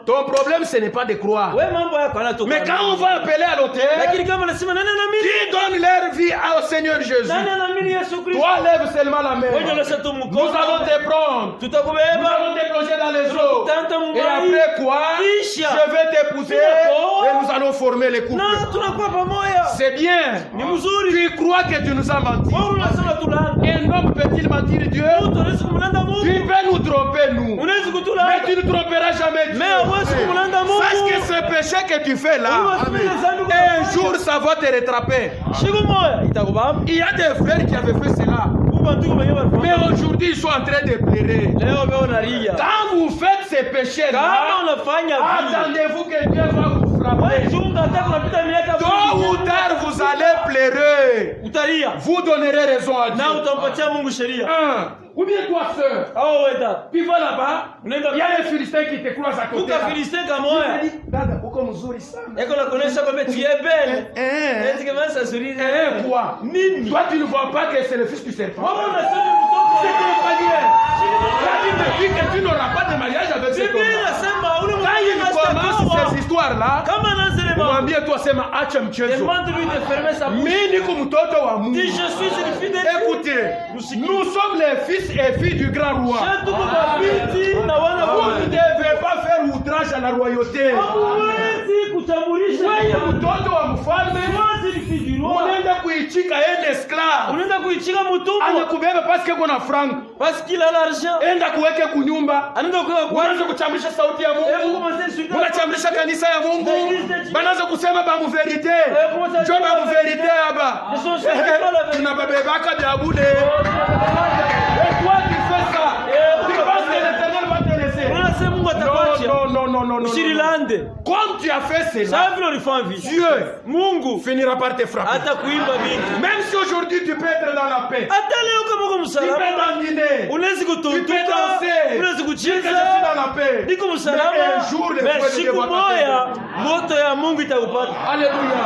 [SPEAKER 1] ton problème ce n'est pas de croire. Mais quand on va appeler à l'autel, qui donne leur vie au Seigneur Jésus, toi lève seulement la main. Nous allons te prendre. Nous allons te plonger dans les eaux. Et après quoi, je vais t'épouser et nous allons former les couples. C'est bien. Tu crois que tu nous as menti. Un homme peut-il mentir Dieu? Tu peux nous tromper nous. Mais tu ne tromperas jamais Dieu. Parce que ce péché que tu fais là, un jour ça va te rattraper. Il y a des frères qui avaient fait cela. Mais aujourd'hui ils sont en train de pleurer. Quand vous faites ces péchés là, attendez-vous que Dieu va vous frapper. Tôt ou tard vous allez pleurer. Vous donnerez raison à Dieu. Ou bien toi sœur, puis va là-bas, il y a un Philistin qui te croise à côté. Il te dit, dada, uko mzuri sana. Quoi? Toi tu ne vois pas que c'est le fils du serpent. C'est un palier. La Bible dit que tu n'auras pas de mariage avec cet homme. Quand il commence ces histoires-là, mwambie tu asema acha mchezo. Mimi niko mtoto wa Mungu. Écoutez, nous sommes les fils et filles du grand roi. Vous ne devez pas faire outrage à la royauté. Wewe mtoto wa mfalme, unaenda kuichika un esclave. Anakubeba parce que kuna franc.
[SPEAKER 2] Parce qu'il a l'argent.
[SPEAKER 1] Enda kuweke kunyumba. Unaanza kuchamrisha sauti ya Mungu. Unachamrisha kanisa ya Mungu. Banaanza kusema ba mu verite. Njoo ba mu verite hapa. Tunabebeka vya bure. Et toi tu fais ça. Tu penses que l'Éternel va te laisser? Non. Comme tu as fait cela, Dieu finira par te frapper. Même si aujourd'hui tu peux être dans la paix, tu peux t'endiner, tu peux danser, tu peux être dans la paix, mais un jour le feu de Dieu va t'atteindre. Alléluia.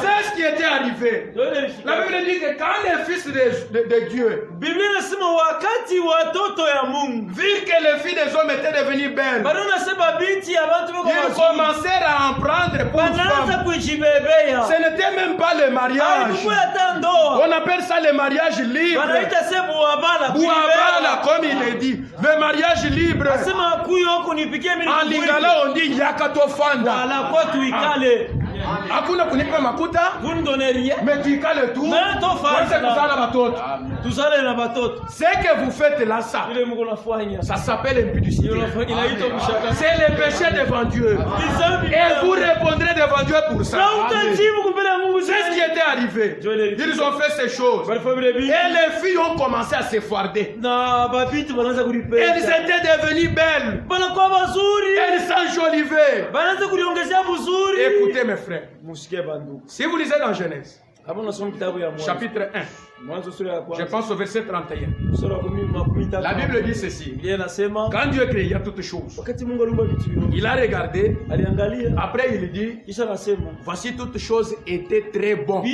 [SPEAKER 1] C'est ce qui était arrivé. La Bible dit que quand les fils de Dieu virent que les filles des hommes étaient devenues belles, ils commencèrent à en prendre pour femmes. Ce n'était même pas le mariage. On appelle ça le mariage libre. Bouabala, comme il est dit. Le mariage libre. En lingala on dit yakatofanda. Hakuna kunipa makuta. Mais tu cales tout. Ce que vous faites là, ça s'appelle impudicité. C'est le péché devant Dieu. Et vous répondrez devant Dieu pour ça. C'est ce qui était arrivé. Ils ont fait ces choses. Et les filles ont commencé à se farder. Elles étaient devenues belles. Elles s'enjolivaient. Écoutez mes frères. Si vous lisez dans Genèse, chapitre 1, je pense au verset 31. La Bible dit ceci. Quand Dieu créa toutes choses, il a regardé. Après il dit, voici toutes choses étaient très bonnes.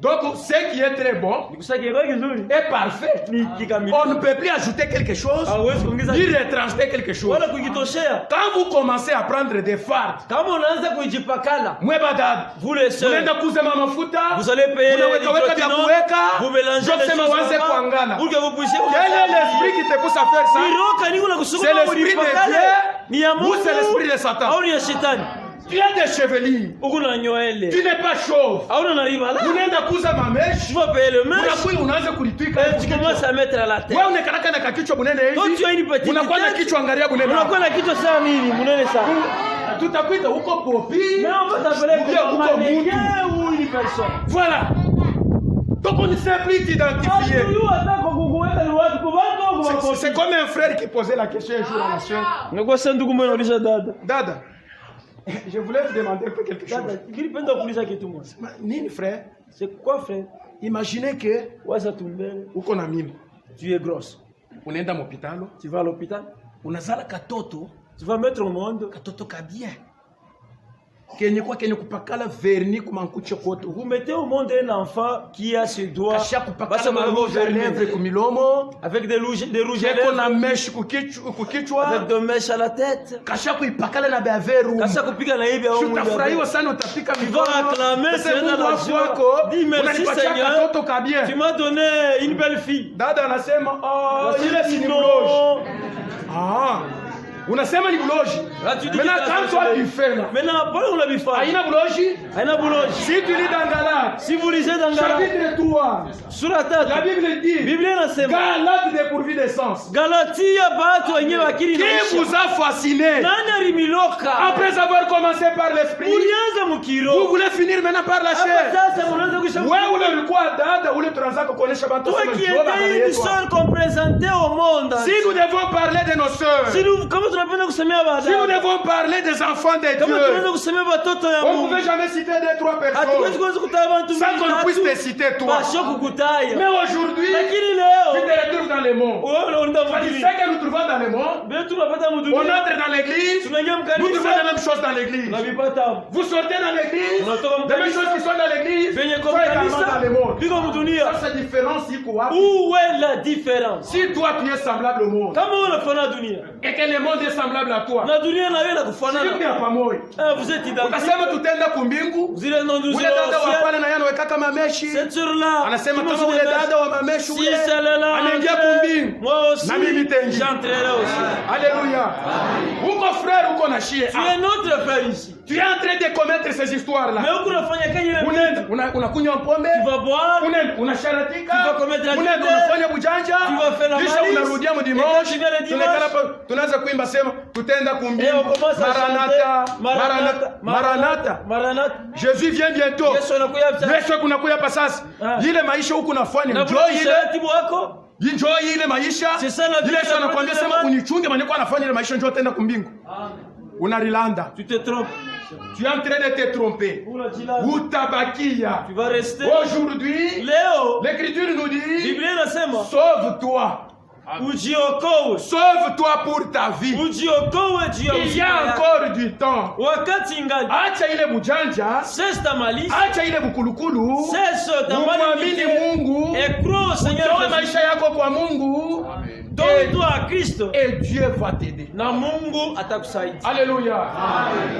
[SPEAKER 1] Donc ce qui est très bon est parfait. On ne peut plus ajouter quelque chose ni retrancher quelque chose. Quand vous commencez à prendre des fards, vous les sœurs, vous allez payer les vous mélangez les choses pour que vous puissiez. Quel est l'esprit qui te pousse à faire ça? C'est l'esprit de Dieu ou c'est l'esprit de Satan? Tu as des chevelures. Tu n'es pas chauve. Unaenda kuuza mameshi.
[SPEAKER 2] Tu vas payer le mèche.
[SPEAKER 1] Unaanza kulitwika.
[SPEAKER 2] Tu commences à mettre à la tête.
[SPEAKER 1] Wewe unakaraka na kichwa bunene hivi.
[SPEAKER 2] Toi tu as une petite tête.
[SPEAKER 1] Unakuwa na kichwa angalia bunene.
[SPEAKER 2] Unakuwa na kichwa sawa nini? Munene sana.
[SPEAKER 1] Tutakuita huko popi.
[SPEAKER 2] Mais on va t'appeler comme mannequin ou une personne.
[SPEAKER 1] Voilà. Donc on ne sait plus t'identifier. C'est comme un frère qui posait la question un jour à la soeur. Dada. Je voulais vous demander un peu quelque chose. Nini frère?
[SPEAKER 2] C'est quoi frère?
[SPEAKER 1] Imaginez que uko na mimba.
[SPEAKER 2] Tu es grosse.
[SPEAKER 1] Unaenda l'hôpital.
[SPEAKER 2] Tu vas à l'hôpital.
[SPEAKER 1] Unazala katoto.
[SPEAKER 2] Tu vas mettre au monde
[SPEAKER 1] katoto kabien. Kenye kupakala vernis kumankuche koto.
[SPEAKER 2] Vous mettez au monde un enfant qui a ses doigts.
[SPEAKER 1] Kasha kupakala rouge à lèvres kumilomo.
[SPEAKER 2] Avec des rouges à lèvres.
[SPEAKER 1] Na mesh kukichwa.
[SPEAKER 2] Avec des mèches à la tête.
[SPEAKER 1] Kasha kuipakala na beaveru.
[SPEAKER 2] Kasha kupika na hivi au.
[SPEAKER 1] Utafurahiwa sana utapika mikono.
[SPEAKER 2] Tu vas acclamer Seigneur la joie. Dis merci Seigneur. Tu m'as donné une belle fille.
[SPEAKER 1] Dada anasema il est sinimloge. Ah. Unasema ni buloji. Maintenant quand toi tu fais là.
[SPEAKER 2] Maintenant pas on l'a vu faire.
[SPEAKER 1] Aina buloji?
[SPEAKER 2] Aina buloji.
[SPEAKER 1] Si tu lis dans Galates.
[SPEAKER 2] Si vous lisez dans Galates.
[SPEAKER 1] Chapitre 3.
[SPEAKER 2] Sur la tête.
[SPEAKER 1] La Bible dit.
[SPEAKER 2] Bible inasema.
[SPEAKER 1] Galates dépourvu de sens.
[SPEAKER 2] Galatia batu wenyewe akili na
[SPEAKER 1] qui vous a fasciné?
[SPEAKER 2] Nani alimiloka?
[SPEAKER 1] Après avoir commencé par l'esprit.
[SPEAKER 2] Ulianza mukiro.
[SPEAKER 1] Vous voulez finir maintenant par la chair.
[SPEAKER 2] Sasa unaanza kusha.
[SPEAKER 1] Wewe ulikuwa dada ule tunaanza kuonesha watu
[SPEAKER 2] sema Jehova baba yetu. Seul qu'on présentait au monde.
[SPEAKER 1] Si nous devons parler de nos sœurs.
[SPEAKER 2] Si nous comment tunapenda kusemea baba.
[SPEAKER 1] Si nous devons parler des enfants de Dieu, on ne pouvait jamais citer 2-3 personnes sans qu'on puisse te citer toi. Mais aujourd'hui, tu te retrouves dans le monde. C'est ce que nous trouvons dans le monde. On entre dans l'église, nous trouvons les mêmes choses dans l'église. Vous sortez dans l'église, les mêmes choses qui sont dans l'église sont également dans le monde. Ça c'est différent si quoi?
[SPEAKER 2] Où est la différence?
[SPEAKER 1] Si toi tu es semblable au monde et que le monde est semblable à toi,
[SPEAKER 2] vous êtes identiques.
[SPEAKER 1] Ukasema tutenda kumbingu.
[SPEAKER 2] Ule
[SPEAKER 1] dada wa pale na yana weka kama meshi. Anasema kama ule dada wa mameshi ule anaingia kumbingu. Na mimi tengi. Alléluia. Uko frère uko na shie.
[SPEAKER 2] Tu es notre frère ici.
[SPEAKER 1] Tu es en train de commettre ces histoires là.
[SPEAKER 2] Mais uko unafanya kenye
[SPEAKER 1] unakunywa pombe.
[SPEAKER 2] Tu vas boire.
[SPEAKER 1] Unasharatika.
[SPEAKER 2] Tu vas commettre la criminalité.
[SPEAKER 1] Unafanya bujanja.
[SPEAKER 2] Tu vas faire la malice.
[SPEAKER 1] Kisha unarudia mdimanche. Tunaanza kuimba sema tutenda kumbingu. Maranatha. Jésus vient bientôt. Yesu kunakuya hapa sasa. Ile maisha huku nafanya enjoy ile maisha. Ile Yesu anakuambia sema unichunge maana anafanya ile maisha njoo tena kumbingu. Unarilanda.
[SPEAKER 2] Tu te trompes.
[SPEAKER 1] Tu es en train de te tromper. Utabakia.
[SPEAKER 2] Tu vas rester.
[SPEAKER 1] Aujourd'hui, l'Écriture nous dit sauve-toi
[SPEAKER 2] ujiokoe.
[SPEAKER 1] Sauve-toi pour ta vie.
[SPEAKER 2] Ujiokoe juu ya
[SPEAKER 1] Il y
[SPEAKER 2] uzima
[SPEAKER 1] a
[SPEAKER 2] yako.
[SPEAKER 1] encore du temps.
[SPEAKER 2] Wakati ingali.
[SPEAKER 1] Acha ile bujanja,
[SPEAKER 2] Cesse ta malice.
[SPEAKER 1] acha ile bukulukulu.
[SPEAKER 2] Cesse ta
[SPEAKER 1] Umwamini
[SPEAKER 2] malicité.
[SPEAKER 1] Mungu.
[SPEAKER 2] Et crois au Seigneur
[SPEAKER 1] Toa
[SPEAKER 2] Jésus.
[SPEAKER 1] maisha yako kwa Mungu.
[SPEAKER 2] Donne-toi à Kristo.
[SPEAKER 1] Et Dieu va t'aider.
[SPEAKER 2] Na Mungu atakusaidia.
[SPEAKER 1] Alléluia.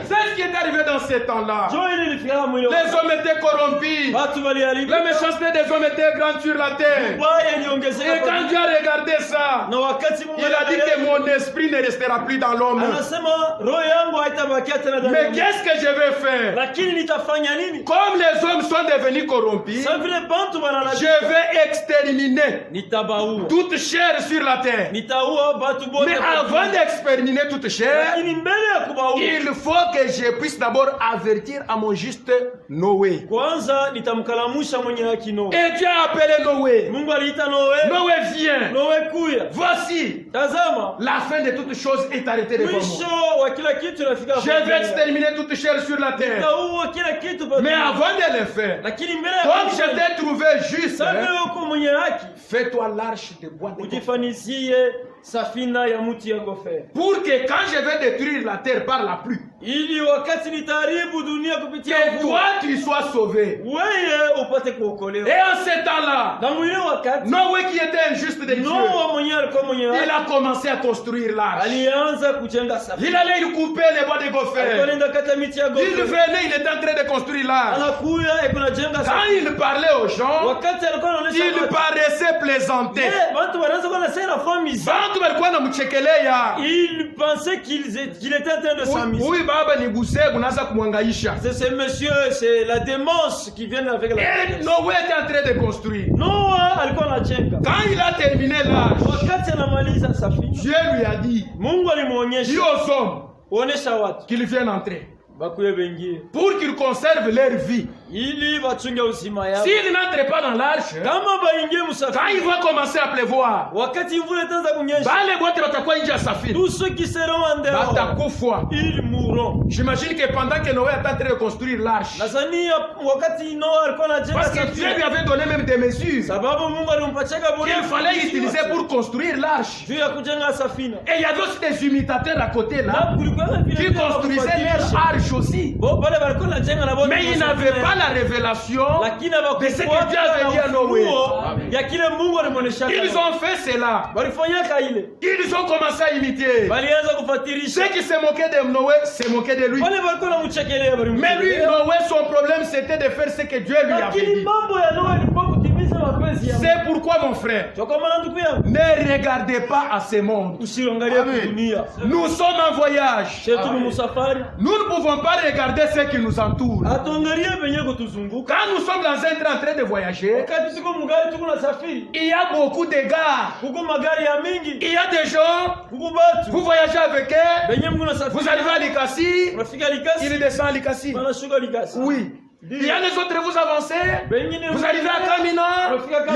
[SPEAKER 1] C'est ce qui est arrivé dans ces temps-là.
[SPEAKER 2] Jo ile ilifika mwili.
[SPEAKER 1] Les hommes étaient corrompus.
[SPEAKER 2] Watu waliharibu.
[SPEAKER 1] La méchanceté des hommes était grande sur la terre.
[SPEAKER 2] Baya
[SPEAKER 1] Et
[SPEAKER 2] iliongezeka.
[SPEAKER 1] quand Dieu a regardé ça,
[SPEAKER 2] Na wakati Mungu
[SPEAKER 1] il a dit que mon esprit ne restera plus dans l'homme.
[SPEAKER 2] anasema roho yangu haitabakia tena ndani
[SPEAKER 1] Mais
[SPEAKER 2] yangu.
[SPEAKER 1] qu'est-ce que je vais faire?
[SPEAKER 2] Lakini nitafanya nini?
[SPEAKER 1] Comme les hommes sont devenus corrompus,
[SPEAKER 2] Sasa vile bantu banana
[SPEAKER 1] je vais exterminer
[SPEAKER 2] nitabaua.
[SPEAKER 1] toute chair sur la terre.
[SPEAKER 2] Nitaua batu bote.
[SPEAKER 1] Mais avant d'exterminer toute chair,
[SPEAKER 2] Lakini mbele ya kubaua.
[SPEAKER 1] il faut que je puisse d'abord avertir à mon juste Noé.
[SPEAKER 2] Kwanza nitamkalamusha mwenye haki Noe.
[SPEAKER 1] Et Dieu a appelé Noé.
[SPEAKER 2] Mungu aliita Noe.
[SPEAKER 1] Noé viens.
[SPEAKER 2] Noe kuya.
[SPEAKER 1] Voici,
[SPEAKER 2] Tazama.
[SPEAKER 1] la fin de toutes choses est arrêtée devant moi.
[SPEAKER 2] Mwisho wa kila kitu inafika.
[SPEAKER 1] Je vais exterminer toute chair sur la terre.
[SPEAKER 2] Nitaua kila kitu bado.
[SPEAKER 1] Mais avant de le faire,
[SPEAKER 2] Lakini mbele ya
[SPEAKER 1] comme je t'ai trouvé juste,
[SPEAKER 2] sasa vile uko mwenye haki.
[SPEAKER 1] fais-toi l'arche de bois de gopher.
[SPEAKER 2] Ujifanizie safina ya mti ya gofer.
[SPEAKER 1] Pour que quand je vais détruire la terre par la pluie,
[SPEAKER 2] Ili wakati nitaharibu dunia kupitia
[SPEAKER 1] que
[SPEAKER 2] mvua.
[SPEAKER 1] toi tu sois sauvé.
[SPEAKER 2] Wewe upate kuokolewa.
[SPEAKER 1] Et en ce temps-là,
[SPEAKER 2] Na mwile wakati
[SPEAKER 1] Noé qui était injuste de Dieu,
[SPEAKER 2] Noa mwenyewe alikuwa mwenye
[SPEAKER 1] il
[SPEAKER 2] haki.
[SPEAKER 1] a commencé à construire l'arche.
[SPEAKER 2] Alianza kujenga safina.
[SPEAKER 1] Il allait il couper les bois de gopher.
[SPEAKER 2] Alienda kata miti ya
[SPEAKER 1] Il
[SPEAKER 2] gofer.
[SPEAKER 1] venait, il était en train de construire l'arche.
[SPEAKER 2] Anakuya eko najenga
[SPEAKER 1] Quand
[SPEAKER 2] safina.
[SPEAKER 1] il parlait aux gens,
[SPEAKER 2] Wakati alikuwa anaonesha
[SPEAKER 1] il
[SPEAKER 2] watu.
[SPEAKER 1] paraissait plaisanter.
[SPEAKER 2] Watu wanaanza kuwa nasema nafanya miza.
[SPEAKER 1] Bantu walikuwa namchekelea.
[SPEAKER 2] Il pensait qu'il était en train de s'amuser.
[SPEAKER 1] Huyu baba ni buse kunaanza kumwangaisha.
[SPEAKER 2] C'est ce monsieur, c'est la démence qui vient avec la
[SPEAKER 1] Et
[SPEAKER 2] démence.
[SPEAKER 1] Noé était en train de construire.
[SPEAKER 2] Noa alikuwa anajenga.
[SPEAKER 1] Quand il a terminé l'arche,
[SPEAKER 2] Wakati anamaliza safina,
[SPEAKER 1] Dieu lui a dit,
[SPEAKER 2] Mungu
[SPEAKER 1] dis
[SPEAKER 2] alimuonyesha
[SPEAKER 1] aux hommes
[SPEAKER 2] uonesha watu
[SPEAKER 1] qu'ils viennent entrer.
[SPEAKER 2] bakuye bengie
[SPEAKER 1] Pour qu'ils conservent leur vie.
[SPEAKER 2] ili wachunge uzima yao.
[SPEAKER 1] S'ils n'entrent pas dans l'arche,
[SPEAKER 2] Kama baingie
[SPEAKER 1] quand il
[SPEAKER 2] msafina,
[SPEAKER 1] va commencer à pleuvoir,
[SPEAKER 2] wakati mvula itaanza kunyesha,
[SPEAKER 1] bale bote watakuwa nje ya safina.
[SPEAKER 2] tous ceux qui seront en dehors,
[SPEAKER 1] Batakufa.
[SPEAKER 2] ils mourront.
[SPEAKER 1] J'imagine que pendant que Noé est en train de construire l'arche,
[SPEAKER 2] Nasani wakati Noa alikuwa anajenga
[SPEAKER 1] parce que Dieu lui
[SPEAKER 2] safina,
[SPEAKER 1] avait donné même des mesures
[SPEAKER 2] sababu Mungu alimpachaka
[SPEAKER 1] qu'il fallait utiliser pour construire l'arche.
[SPEAKER 2] juu ya kujenga safina.
[SPEAKER 1] Et il y avait aussi des imitateurs à côté là
[SPEAKER 2] Na kulikuwa na vile
[SPEAKER 1] qui
[SPEAKER 2] vile
[SPEAKER 1] construisaient
[SPEAKER 2] wakufuatilisha.
[SPEAKER 1] leur arche aussi.
[SPEAKER 2] Bo pale walikuwa wanajenga na bote
[SPEAKER 1] Mais ils n'avaient pas la révélation
[SPEAKER 2] lakini
[SPEAKER 1] de ce que Dieu avait dit à Noé.
[SPEAKER 2] ya kile Mungu alimuonesha.
[SPEAKER 1] Ils ont fait cela.
[SPEAKER 2] Walifanyaka ile.
[SPEAKER 1] Ils ont commencé à imiter.
[SPEAKER 2] Walianza kufuatilisha.
[SPEAKER 1] Ceux qui se moquaient de Noé se moquaient de lui.
[SPEAKER 2] Wale walikuwa wanamchekelea bali.
[SPEAKER 1] Mais lui, Noé, son problème c'était de faire ce que Dieu lui avait
[SPEAKER 2] Lakini
[SPEAKER 1] dit.
[SPEAKER 2] mambo ya Noa ilikuwa kutimiza mapenzi ya Mungu.
[SPEAKER 1] C'est pourquoi mon frère,
[SPEAKER 2] Kwa maana ndugu yangu,
[SPEAKER 1] ne regardez pas à ce monde.
[SPEAKER 2] usiangalie dunia.
[SPEAKER 1] Nous sommes en voyage.
[SPEAKER 2] Shetu ni musafari.
[SPEAKER 1] Nous ne pouvons pas regarder ce qui nous entoure.
[SPEAKER 2] Atuangalie venye kutuzunguka.
[SPEAKER 1] Quand nous sommes dans un train en train de voyager,
[SPEAKER 2] Wakati tuko mgari tuko na safiri.
[SPEAKER 1] il y a beaucoup de gars.
[SPEAKER 2] Kuko magari ya mingi.
[SPEAKER 1] Il y a des gens,
[SPEAKER 2] Kuko batu.
[SPEAKER 1] vous voyagez avec eux,
[SPEAKER 2] Venye mko na safiri.
[SPEAKER 1] vous arrivez à Likasi,
[SPEAKER 2] Unafika Likasi.
[SPEAKER 1] il descend à Likasi.
[SPEAKER 2] Wanashuka Likasi.
[SPEAKER 1] Oui. Il y a les autres, vous avancez,
[SPEAKER 2] Bengine
[SPEAKER 1] vous arrivez à Kamina,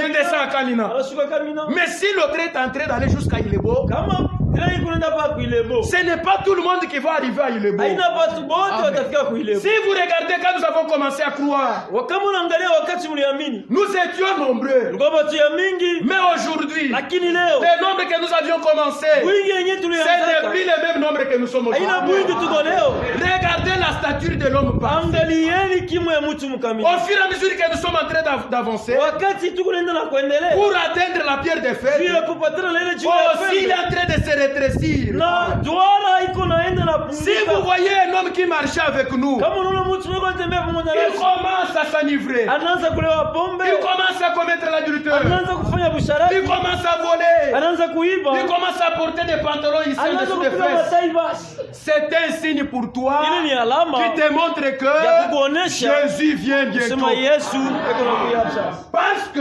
[SPEAKER 1] il descend à Kamina.
[SPEAKER 2] Wanashuka Kamina.
[SPEAKER 1] Mais si l'autre est en train d'aller jusqu'à Ilebo,
[SPEAKER 2] Kama tena kunaenda pa kuilebo.
[SPEAKER 1] ce n'est pas tout le monde qui va arriver à Ilebo.
[SPEAKER 2] Haina batu bote watafika kuilebo.
[SPEAKER 1] Si vous regardez quand nous avons commencé à croire,
[SPEAKER 2] Kama unaangalia wakati mliamini.
[SPEAKER 1] nous étions nombreux.
[SPEAKER 2] Tulikuwa batu ya mingi.
[SPEAKER 1] Mais aujourd'hui,
[SPEAKER 2] Lakini leo
[SPEAKER 1] le nombre que nous avions commencé,
[SPEAKER 2] wingi yenyewe
[SPEAKER 1] ce
[SPEAKER 2] tulianza.
[SPEAKER 1] n'est plus le même nombre que nous sommes
[SPEAKER 2] Haina
[SPEAKER 1] aujourd'hui.
[SPEAKER 2] mwingi tuko leo.
[SPEAKER 1] Regardez la stature de l'homme parfait.
[SPEAKER 2] Angalieni kimo ya mtu mkamilifu.
[SPEAKER 1] Au fur et à mesure que nous sommes en train d'avancer,
[SPEAKER 2] Wakati tuko naenda na kuendelea.
[SPEAKER 1] pour atteindre la pierre de fête,
[SPEAKER 2] Bila kupatana na ile jiwe ya
[SPEAKER 1] aussi il est
[SPEAKER 2] fedha.
[SPEAKER 1] en train de se rétrécir.
[SPEAKER 2] Na duara iko naenda na
[SPEAKER 1] Si vous
[SPEAKER 2] punguka.
[SPEAKER 1] voyez un homme qui marchait avec nous,
[SPEAKER 2] Kama unaona mtu mweko anatembea pamoja
[SPEAKER 1] il
[SPEAKER 2] nasi.
[SPEAKER 1] commence à s'enivrer.
[SPEAKER 2] Anaanza kulewa pombe.
[SPEAKER 1] Il commence à commettre l'adultère.
[SPEAKER 2] Anaanza kufanya busharati.
[SPEAKER 1] Il commence à voler.
[SPEAKER 2] Anaanza kuiba.
[SPEAKER 1] Il commence à porter des pantalons ici en
[SPEAKER 2] Anaanza
[SPEAKER 1] dessous des
[SPEAKER 2] kupiga
[SPEAKER 1] fesses.
[SPEAKER 2] matai basi.
[SPEAKER 1] C'est un signe pour toi
[SPEAKER 2] Ile ni alama
[SPEAKER 1] qui te montre
[SPEAKER 2] ya
[SPEAKER 1] que
[SPEAKER 2] kukuonesha
[SPEAKER 1] Jésus vient bientôt.
[SPEAKER 2] sema Yesu eko nakuja sasa.
[SPEAKER 1] Parce que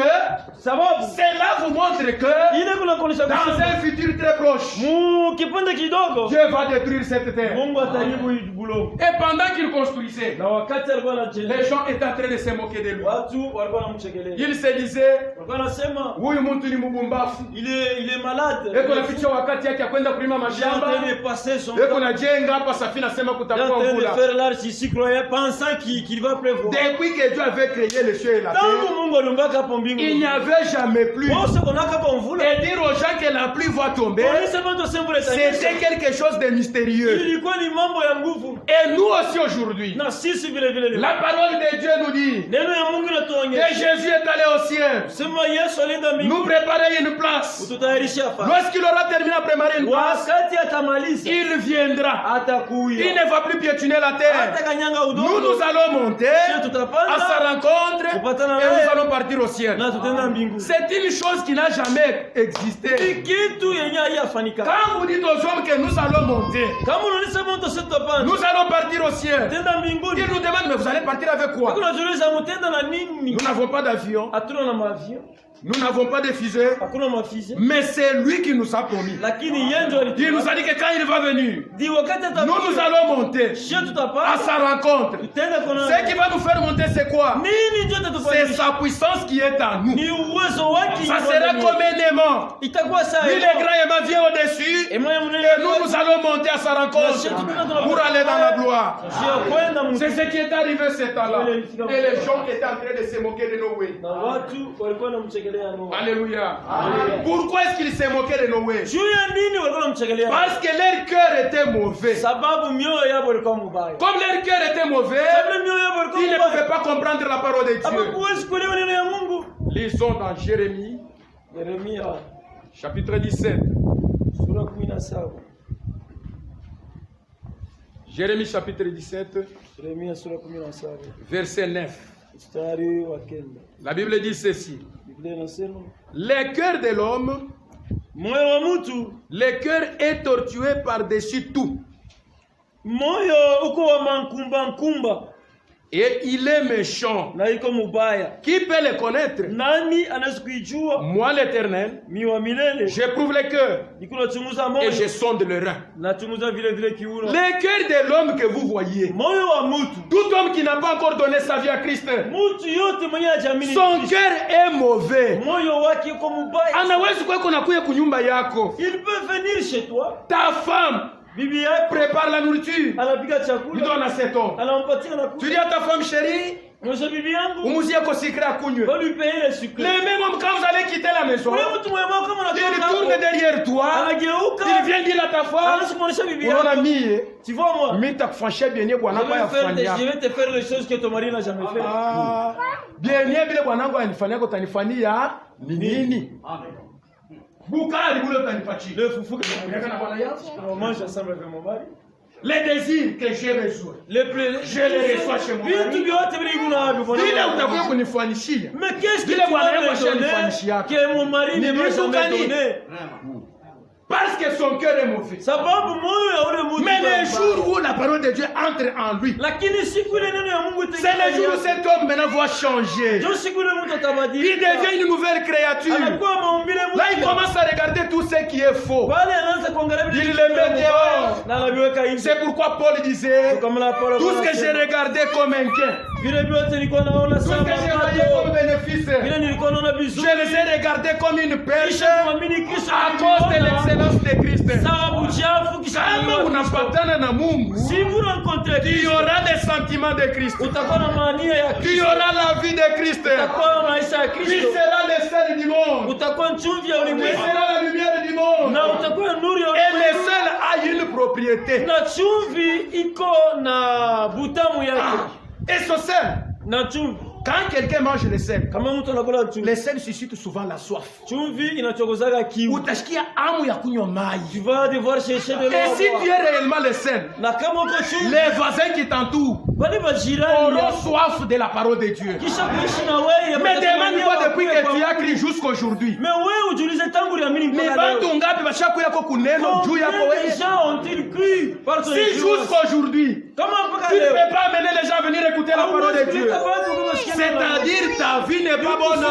[SPEAKER 2] Sababu
[SPEAKER 1] cela vous montre que
[SPEAKER 2] ile kuna kuonesha
[SPEAKER 1] dans
[SPEAKER 2] kusema
[SPEAKER 1] un futur très proche,
[SPEAKER 2] mu kipande kidogo
[SPEAKER 1] Dieu va détruire cette terre. Et pendant qu'il construisait, les gens étaient en train de se moquer de lui. Il se disait,
[SPEAKER 2] il est malade.
[SPEAKER 1] Et qu'on a fiché wakati yake kwenda kulima mashamba. Et qu'on a jenga hapa safina sema kutakuwa mvula.
[SPEAKER 2] Il est en train de faire l'arche ici croyant pensant qu'il va pleuvoir.
[SPEAKER 1] Depuis que Dieu avait créé le ciel et la terre, il n'y avait jamais plu. Et dire aux gens que la pluie va tomber, c'était quelque chose de mystérieux. Et nous aussi aujourd'hui, la parole de Dieu nous dit que Jésus est allé au ciel, nous préparer une place. Lorsqu'il aura terminé à préparer une place, il viendra. Il ne va plus piétiner la terre. Nous allons monter à sa rencontre et nous allons partir au ciel. C'est une chose qui n'a jamais existé. Quand vous dites aux hommes que nous allons monter, nous allons partir au ciel, ils nous demandent, mais vous allez partir avec quoi? Nous n'avons pas d'avion. Nous n'avons pas de fusée, mais c'est lui qui nous a promis. Il nous a dit que quand il va venir, nous allons monter à sa rencontre. Ce qui va nous faire monter, c'est quoi? C'est sa puissance qui est en nous. Ça sera comme un aimant. Lui, le grand aimant vient au-dessus, et nous allons monter à sa rencontre pour aller dans la gloire. C'est ce qui est arrivé ce temps-là. Et les gens étaient en train de se moquer de Noé. Alléluia. Pourquoi est-ce qu'ils se moquaient de Noé? Parce que leur cœur était mauvais. Comme leur cœur était mauvais, ils ne pouvaient pas comprendre la parole de Dieu. Lisons dans Jérémie, chapitre 17. Jérémie chapitre 17, verset 9. La Bible dit ceci. Le cœur de l'homme, le cœur est tortué par-dessus tout. Et il est méchant. Qui peut le connaître? Moi l'Éternel, j'éprouve le cœur et je sonde le rein. Le cœur de l'homme que vous voyez, tout homme qui n'a pas encore donné sa vie à Christ, son cœur est mauvais.
[SPEAKER 2] Il peut venir chez toi.
[SPEAKER 1] Ta femme prépare la nourriture. Il donne à cet homme. Tu dis à ta femme chérie, va lui payer le sucre. Le même homme, quand vous allez quitter la maison, il tourne derrière toi, il vient dire à ta femme, tu vois moi, je vais te faire les choses que ton mari n'a jamais fait. Le foufou que on mange ensemble avec mon mari. Les désirs que j'ai besoin, je les reçois chez moi.
[SPEAKER 2] Mais qu'est-ce que tu vas me donner que mon mari ne m'a jamais donné?
[SPEAKER 1] Parce que son cœur est mauvais. Mais le jour où la parole de Dieu entre en lui, c'est le jour où cet homme maintenant va changer. Il devient une nouvelle créature. Là, il commence à regarder tout ce qui est faux. Il le met dehors. C'est pourquoi Paul disait, tout ce que j'ai regardé comme un gain, tout ce que j'ai voyé comme bénéfice, je les ai regardés comme une perche à cause de l'excellence de Christ. Kama unapatana na Mungu, tu auras des sentiments de Christ. Tu auras la vie de Christ. Tu seras le sel du monde. Tu seras la lumière du monde. Et le sel a une propriété. Et ce sel, quand quelqu'un mange le sel suscite souvent la soif. Utasikia hamu ya kunywa maji. Et si tu es réellement le sel, les voisins qui t'entourent auront soif de la parole de Dieu. Mais demande-toi depuis que tu as crié jusqu'aujourd'hui. Mais si jusqu'aujourd'hui, tu ne peux pas amener les gens à venir écouter la parole de Dieu. C'est-à-dire ta vie n'est pas bonne.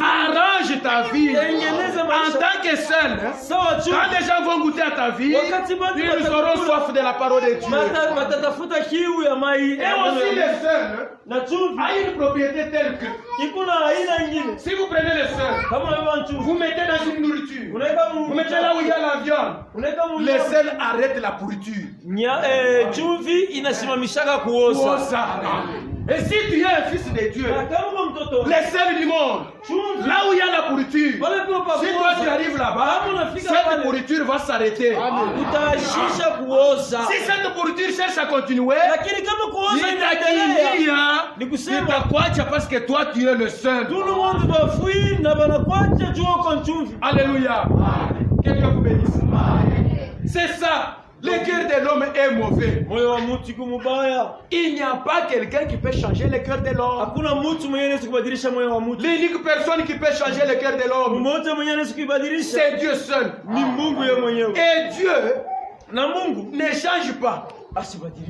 [SPEAKER 1] Arrange ta vie en tant que seul. Quand les gens vont goûter à ta vie, ils auront soif de la parole de Dieu. Et aussi les seuls a une propriété telle que si vous prenez les seuls, vous mettez dans une nourriture, vous mettez là où il y a la viande, les seuls arrêtent la pourriture. Et si tu es un fils de Dieu, les seuls du monde, là où il y a la pourriture, si toi tu arrives là-bas, cette pourriture va s'arrêter. Si cette pourriture cherche à continuer, il t'a quoi parce que toi tu es le seul. Alléluia. Que Dieu vous bénisse. C'est ça. Le cœur de l'homme est mauvais. Il n'y a pas quelqu'un qui peut changer le cœur de l'homme. L'unique personne qui peut changer le cœur de l'homme, c'est Dieu seul. Et Dieu ne change pas.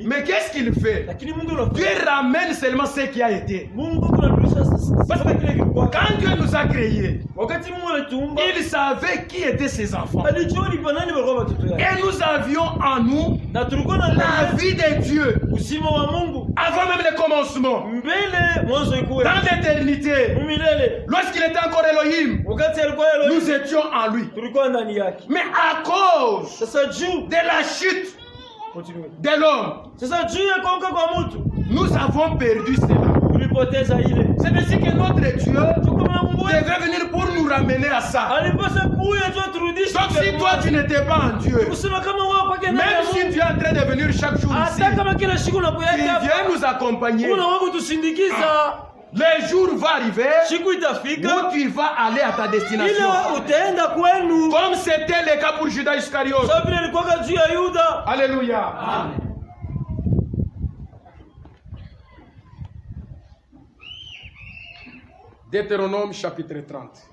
[SPEAKER 1] Mais qu'est-ce qu'il fait? Dieu ramène seulement ce qui a été. Quand Dieu nous a créés, il savait qui étaient ses enfants. Et nous avions en nous la vie de Dieu. Avant même le commencement. Dans l'éternité. Lorsqu'il était encore Elohim, nous étions en lui. Mais à cause de la chute de l'homme, nous avons perdu cela. C'est ainsi que notre Dieu devait venir pour nous ramener à ça. Sauf si toi tu n'étais pas en Dieu, même si tu es en train de venir chaque jour ici, tu viens nous accompagner. Le jour va arriver où tu vas aller à ta destination. Comme c'était le cas pour Judas Iscariote. Alléluia. Amen. Deutéronome chapitre 30.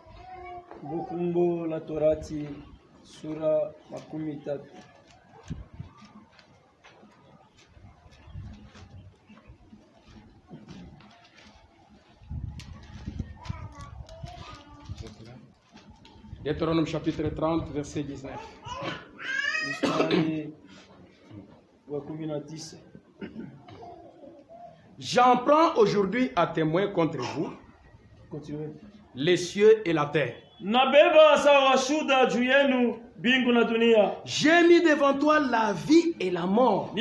[SPEAKER 2] Bukumbo la Torati sura makumi tatu.
[SPEAKER 1] Deutéronome chapitre 30 verset 19. J'en prends aujourd'hui à témoin contre vous.
[SPEAKER 2] Continuez.
[SPEAKER 1] Les cieux et la terre. J'ai mis devant toi la vie et la mort,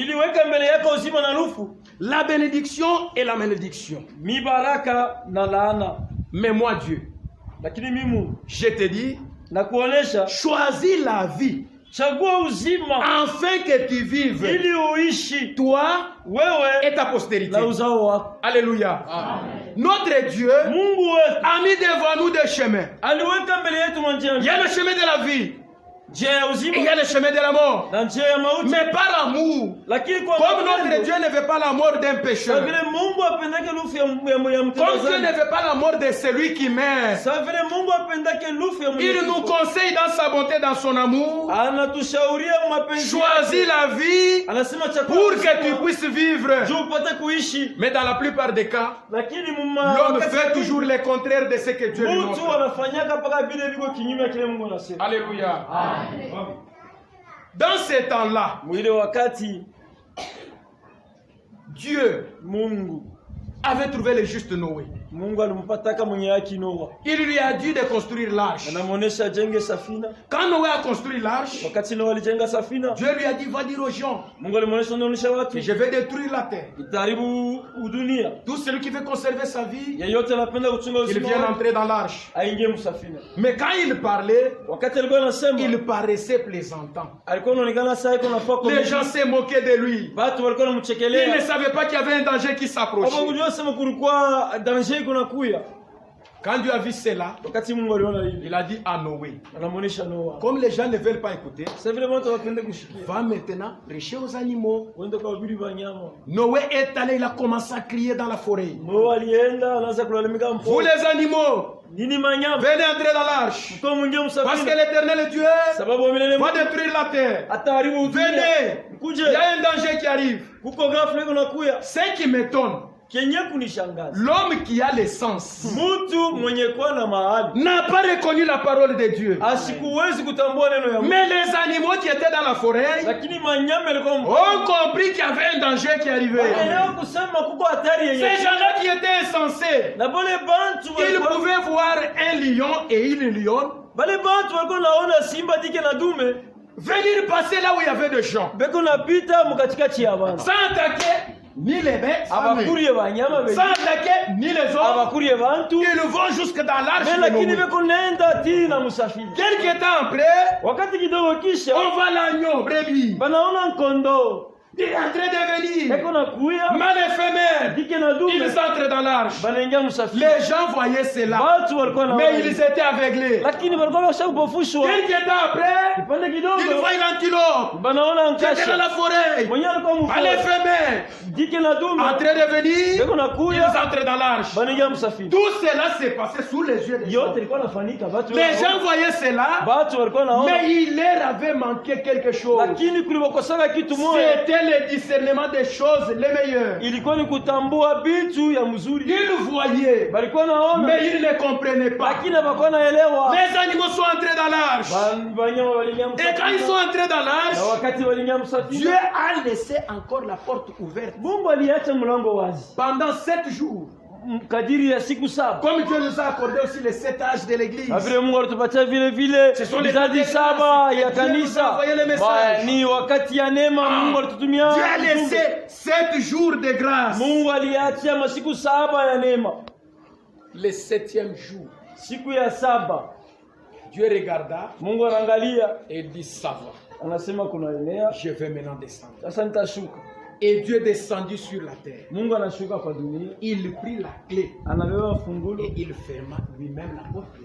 [SPEAKER 1] la bénédiction et la malédiction. Mais moi Dieu, je te dis, choisis la vie, afin que tu vives, toi et ta postérité. Alléluia. Amen. Notre Dieu a mis devant nous des chemins. Il y a le chemin de la vie. Il y a le chemin de la mort. Mais par amour, comme notre Dieu ne veut pas la mort d'un pécheur, comme Dieu ne veut pas la mort de celui qui meurt, il nous conseille dans sa bonté, dans son amour, choisis la vie pour que tu puisses vivre. Mais dans la plupart des cas, l'homme fait toujours le contraire de ce que Dieu lui montre. Alléluia. Dans ces temps-là, Dieu avait trouvé le juste Noé. Il lui a dit de construire l'arche. Quand Noé a construit l'arche, Dieu lui a dit, va dire aux gens que je vais détruire la terre. Tout celui qui veut conserver sa vie, il vient entrer dans l'arche. Mais quand il parlait, il paraissait plaisantant. Les gens se moquaient de lui. Ils ne savaient pas qu'il y avait un danger qui s'approchait. Quand Dieu a vu cela, il a dit à Noé, comme les gens ne veulent pas écouter, va maintenant prêcher aux animaux. Noé est allé, il a commencé à crier dans la forêt. Vous les animaux, venez entrer dans l'arche, parce que l'Éternel Dieu va détruire la terre. Venez, il y a un danger qui arrive. Ce qui m'étonne, L'homme qui a l'essence
[SPEAKER 2] n'a
[SPEAKER 1] pas reconnu la parole de Dieu.
[SPEAKER 2] Mais
[SPEAKER 1] les animaux qui étaient dans la forêt ont compris qu'il y avait un danger qui arrivait. Ces gens-là qui étaient insensés, ils pouvaient voir un lion et une lionne venir passer là où il y avait des gens, sans attaquer ni les bêtes, sans attaquer ni les hommes. Ils vont jusque dans l'arche de Noé. Quelques temps après, on voit l'agneau, brebis. Il est en train de venir. Mâle et femelle. Ils entrent dans l'arche. Les gens voyaient cela. Mais ils étaient aveuglés. Quelques temps après, ils voient l'antilope qui était dans la forêt. Mâle et femelle. En train de venir, ils entrent dans l'arche. Tout cela s'est passé sous les yeux des gens. Les gens voyaient cela, mais il leur avait manqué quelque chose. C'était le discernement des choses les meilleures. Ils voyaient, mais ils ne comprenaient pas. Les animaux sont entrés dans l'arche. Et quand ils sont entrés dans l'arche, Dieu a laissé encore la porte ouverte pendant 7 jours. Comme Dieu nous a accordé aussi les 7 âges de l'église. Ce sont les âges le message. Dieu a laissé 7 jours de grâce. Le 7e jour, Dieu regarda et dit ça va. Je vais maintenant descendre. Et Dieu descendit sur la terre. Il prit la clé et il ferma lui-même la porte.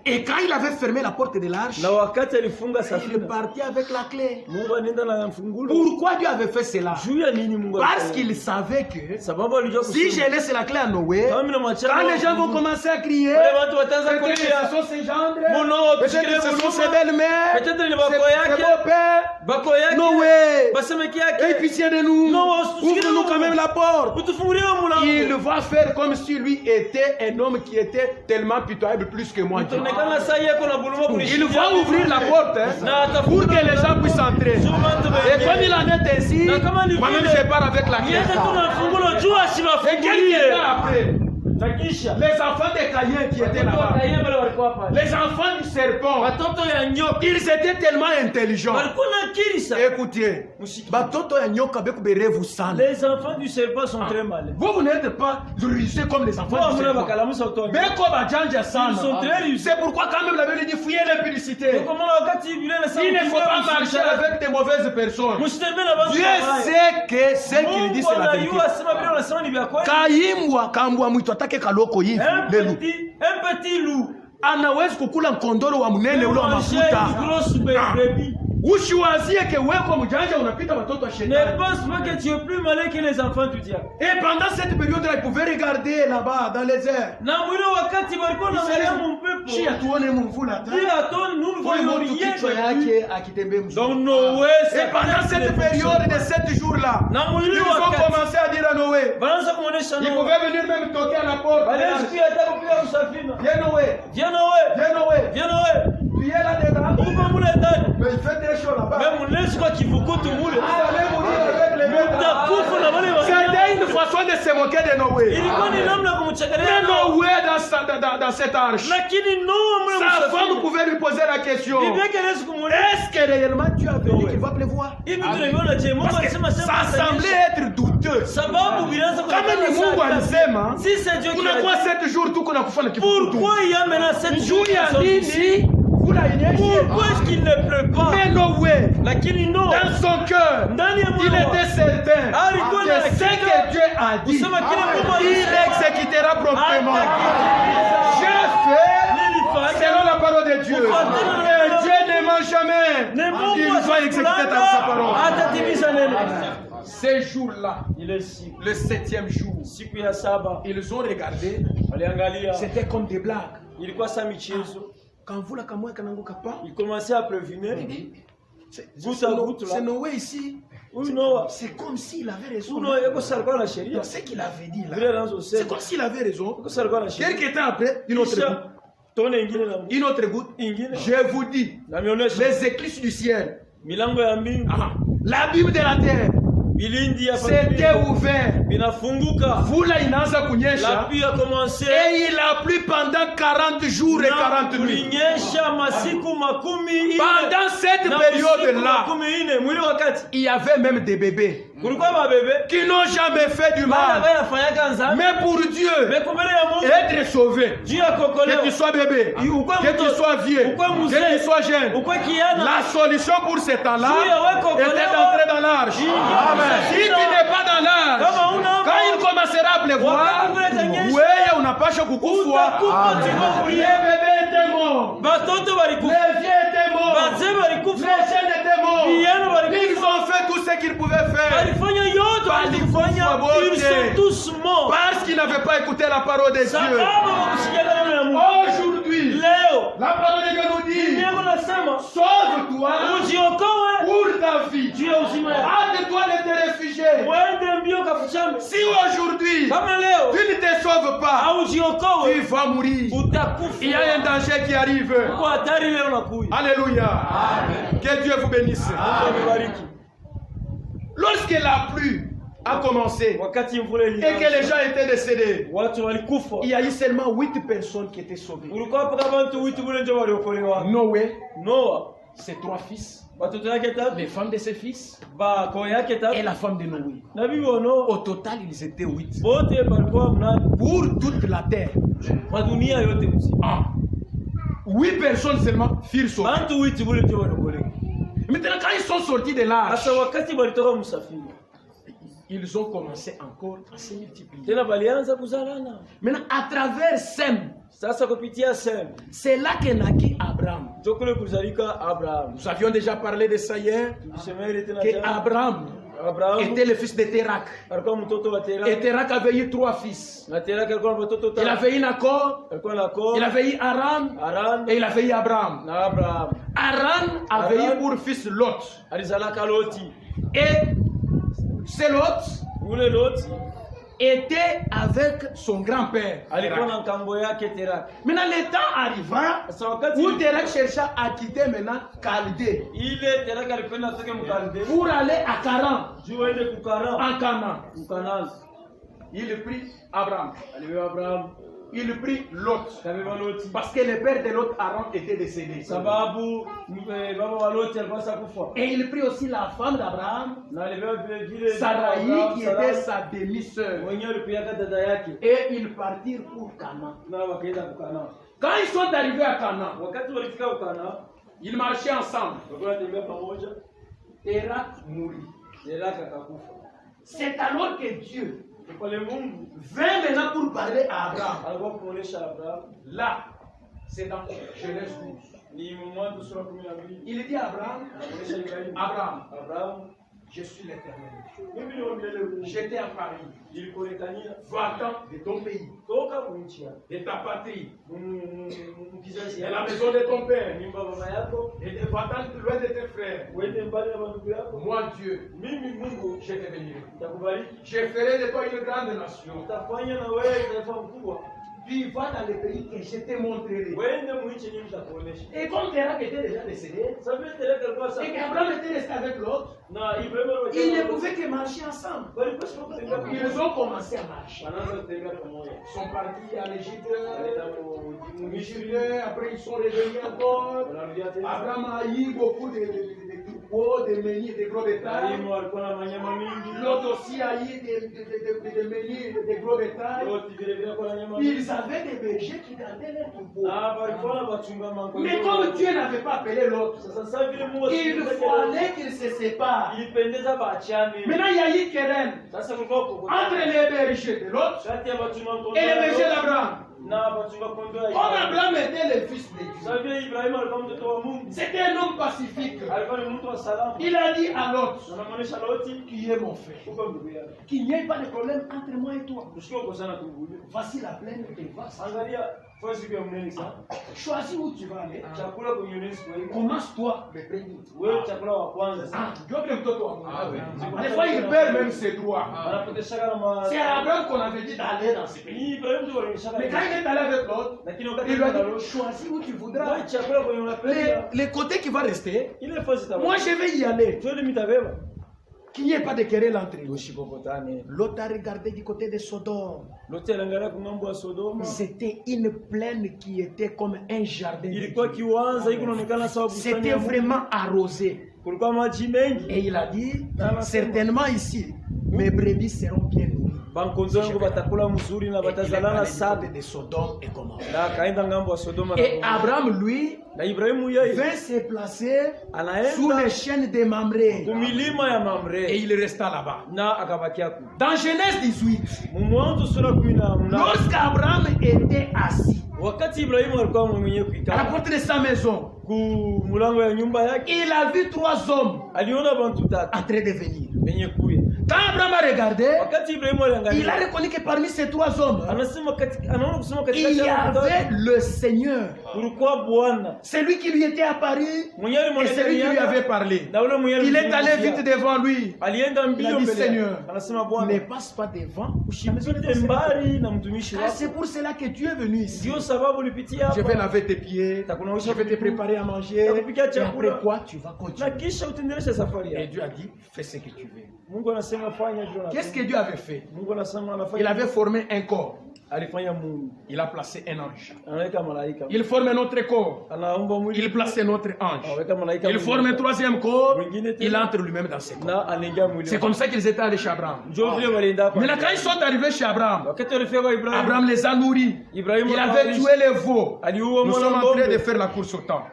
[SPEAKER 1] Et quand il avait fermé la porte de l'arche, il partit avec la clé. Pourquoi Dieu avait fait cela? Parce qu'il savait que si je laisse la clé à Noé, quand les gens vont commencer à crier, peut-être que ce sont ses gendres, peut-être que ce sont ses belles-mères, ses beaux-pères, Noé, aie pitié de nous, ouvre-nous quand même la porte. Il va faire comme si lui était un homme qui était tellement pitoyable plus que moi. Il va ouvrir la porte pour que les gens puissent entrer. Et comme il en est ainsi, moi-même je pars avec la clé. Et quelques temps après, les enfants de Caïn qui étaient là-bas, les enfants du serpent, ils étaient tellement intelligents. Écoutez,
[SPEAKER 2] les enfants du serpent sont très malins.
[SPEAKER 1] Vous n'êtes pas rusés comme les enfants du serpent. Ils sont très rusés. C'est pourquoi quand même la Bible dit fuyez l'impudicité. Il ne faut pas marcher avec des mauvaises personnes. Dieu sait que ce qu'il dit c'est la vérité.
[SPEAKER 2] Un petit loup
[SPEAKER 1] anaweza kukula mkondoro wa mnene ule wa mafuta. Ushiwazie que weko mjanja unapita watoto wa shetani.
[SPEAKER 2] Ne pense pas que tu es plus malin que les enfants du diable.
[SPEAKER 1] Et pendant cette période-là, ils pouvaient regarder là-bas dans les airs.
[SPEAKER 2] Na mwile wakati walikuwa wanaangalia mpepo.
[SPEAKER 1] Chia tuone mvula ta.
[SPEAKER 2] Dia ton nous voyons rien
[SPEAKER 1] yake akitembea mzuri.
[SPEAKER 2] Donc Noé,
[SPEAKER 1] et pendant cette période de 7 jours-là, ils ont commencé à dire à Noé. Ils pouvaient venir même toquer à la porte. Viens Noé.
[SPEAKER 2] Viens Noé.
[SPEAKER 1] Viens Noé.
[SPEAKER 2] Viens Noé.
[SPEAKER 1] Tu es là dedans. Mais il fait très chaud là-bas.
[SPEAKER 2] C'était
[SPEAKER 1] une façon de se moquer de Noé. Mais Noé dans cette arche, sa femme pouvait lui poser la question. Est-ce que réellement Dieu a dit qu'il va pleuvoir? Parce que ça semblait être douteux. Kama ni Mungu alisema, unakuwa 7 jours tu kuna kufanya kitu.
[SPEAKER 2] Pourquoi il y a maintenant 7 jours?
[SPEAKER 1] Pourquoi
[SPEAKER 2] est-ce qu'il ne pleut pas?
[SPEAKER 1] Mais Noé,
[SPEAKER 2] dans
[SPEAKER 1] son cœur, il était certain que ce que Dieu a dit, il exécutera promptement. J'ai fait selon la parole de Dieu. Et Dieu ne ment jamais. Il va exécuter sa parole. Ces jours-là, le 7e jour, ils ont regardé. C'était comme des blagues. Quand vous la
[SPEAKER 2] il commençait à pleuvoir.
[SPEAKER 1] C'est Noé ici. C'est comme s'il avait raison.
[SPEAKER 2] C'est
[SPEAKER 1] ce qu'il avait dit là. C'est comme s'il avait raison. Quelques temps après, une autre goutte. Je vous dis, les écluses du ciel, l'abîme de la terre, c'était ouvert. Vula inaanza kunyesha. Et il a plu pendant 40 jours et 40 nuits. Pendant cette période-là, il y avait même des bébés qui n'ont jamais fait du mal. Mais pour Dieu, être sauvé, que tu sois bébé, que tu sois vieux, que tu sois jeune, la solution pour ces temps-là était d'entrer dans l'arche. Amen. Si tu n'es pas dans l'arche, quand il commencera à pleuvoir, on n'a pas choqué kukufwa. Les bébés étaient morts. Les vieux étaient morts. Les jeunes étaient morts. Ils ont fait tout ce qu'ils pouvaient faire.
[SPEAKER 2] Ils sont tous morts.
[SPEAKER 1] Parce qu'ils n'avaient pas écouté la parole de Dieu. Aujourd'hui, la parole de Dieu nous dit, sauve-toi pour ta vie. Hâte-toi de te réfugier. Si aujourd'hui, tu ne te sauves pas, tu vas mourir. Il y a un danger qui arrive. Alléluia. Amen. Que Dieu vous bénisse. Amen. Lorsque la pluie a commencé et que les gens étaient décédés, il y a eu seulement 8 personnes qui étaient sauvées. Noé, ses 3 fils, les femmes de ses fils et la femme de Noé. Au total, ils étaient 8. Pour toute la terre. 8 personnes seulement furent sauvées. Maintenant, quand ils sont sortis de l'arche, ils ont commencé encore à se multiplier. Maintenant, à travers Sem, c'est là que naquit Abraham. Nous avions déjà parlé de ça hier, que Abraham était le fils de Térak. Et Térak avait eu 3 fils. Il avait eu Nakor, il avait eu Aran et il avait eu Abraham. Aran avait eu pour fils Lot. Et c'est Lot était avec son grand-père. Maintenant, le temps arriva où Térak chercha à quitter maintenant Chaldée pour aller à Caran, en Canaan. Il prit Abraham. Il prit Lot. Parce que le père de Lot, Aran, était décédé. Et il prit aussi la femme d'Abraham, Sarai, qui était sa demi-sœur. Et ils partirent pour Canaan. Quand ils sont arrivés à Canaan, ils marchaient ensemble. Térak mourit. C'est alors que Dieu vint maintenant pour parler à Abraham. Là, c'est dans Genèse 12. Il dit à Abraham, je suis l'Éternel. Je t'ai apparu. Va-t'en de ton pays, de ta patrie, de la maison de ton père, et va-t'en loin de tes frères. Moi, Dieu, je te bénirai. Je ferai de toi une grande nation. Tu vas dans le pays que je te montrerai. Et comme Térak était déjà décédé, et qu'Abraham était resté avec l'autre, ils ne pouvaient que marcher ensemble. Ils ont commencé à marcher. Ils sont partis à l'Égypte, après ils sont revenus encore. Abraham a eu beaucoup de troupeaux, de menhirs, de gros bétail. L'autre aussi a eu des menhirs, de gros bétail. Ils avaient des bergers qui gardaient les troupeaux. Mais comme Dieu n'avait pas appelé l'autre, il fallait qu'ils se séparent. Maintenant il y a eu querelle entre les bergers de l'autre et les bergers d'Abraham. Comme Abraham était le fils de Dieu, c'était un homme pacifique. Il a dit à l'autre, qui est mon frère, qu'il n'y ait pas de problème entre moi et toi. Voici la plaine et vaste. Choisis où tu vas aller. Commence-toi le premier. Des fois, il perd même ses droits. C'est à Abraham qu'on avait dit d'aller dans ce pays. Mais quand il est allé avec l'autre, il lui a dit, choisis où tu voudras. Les côtés qui vont rester, moi je vais y aller. Qu'il n'y ait pas de querelle entre eux. L'autre a regardé du côté de Sodome. C'était une plaine qui était comme un jardin. C'était vraiment arrosé. Et il a dit, certainement ici, mes brebis seront bien nourries. Et Abraham, lui, vint se placer sous les chaînes de Mamré. Et il resta là-bas. Dans Genèse 18, lorsqu'Abraham était assis à la porte de sa maison, il a vu 3 hommes en train de venir. Quand Abraham a regardé, il a reconnu que parmi ces 3 hommes, il y avait le Seigneur. C'est lui qui lui était apparu et c'est lui qui lui avait parlé. Il est allé vite devant lui. Il a dit, Seigneur, ne passe pas devant. C'est pour cela que tu es venu ici. Je vais laver tes pieds, je vais te préparer à manger. Et après quoi, tu vas continuer. Et Dieu a dit, fais ce que tu veux. Qu'est-ce que Dieu avait fait? Il avait formé un corps. Il a placé un ange. Il forme un autre corps. Il place un autre ange. Il forme un 3e corps. Il entre lui-même dans ce corps. C'est comme ça qu'ils étaient allés chez Abraham. Maintenant, quand ils sont arrivés chez Abraham, Abraham les a nourris. Il avait tué les veaux. Nous sommes en train de faire la course au temps.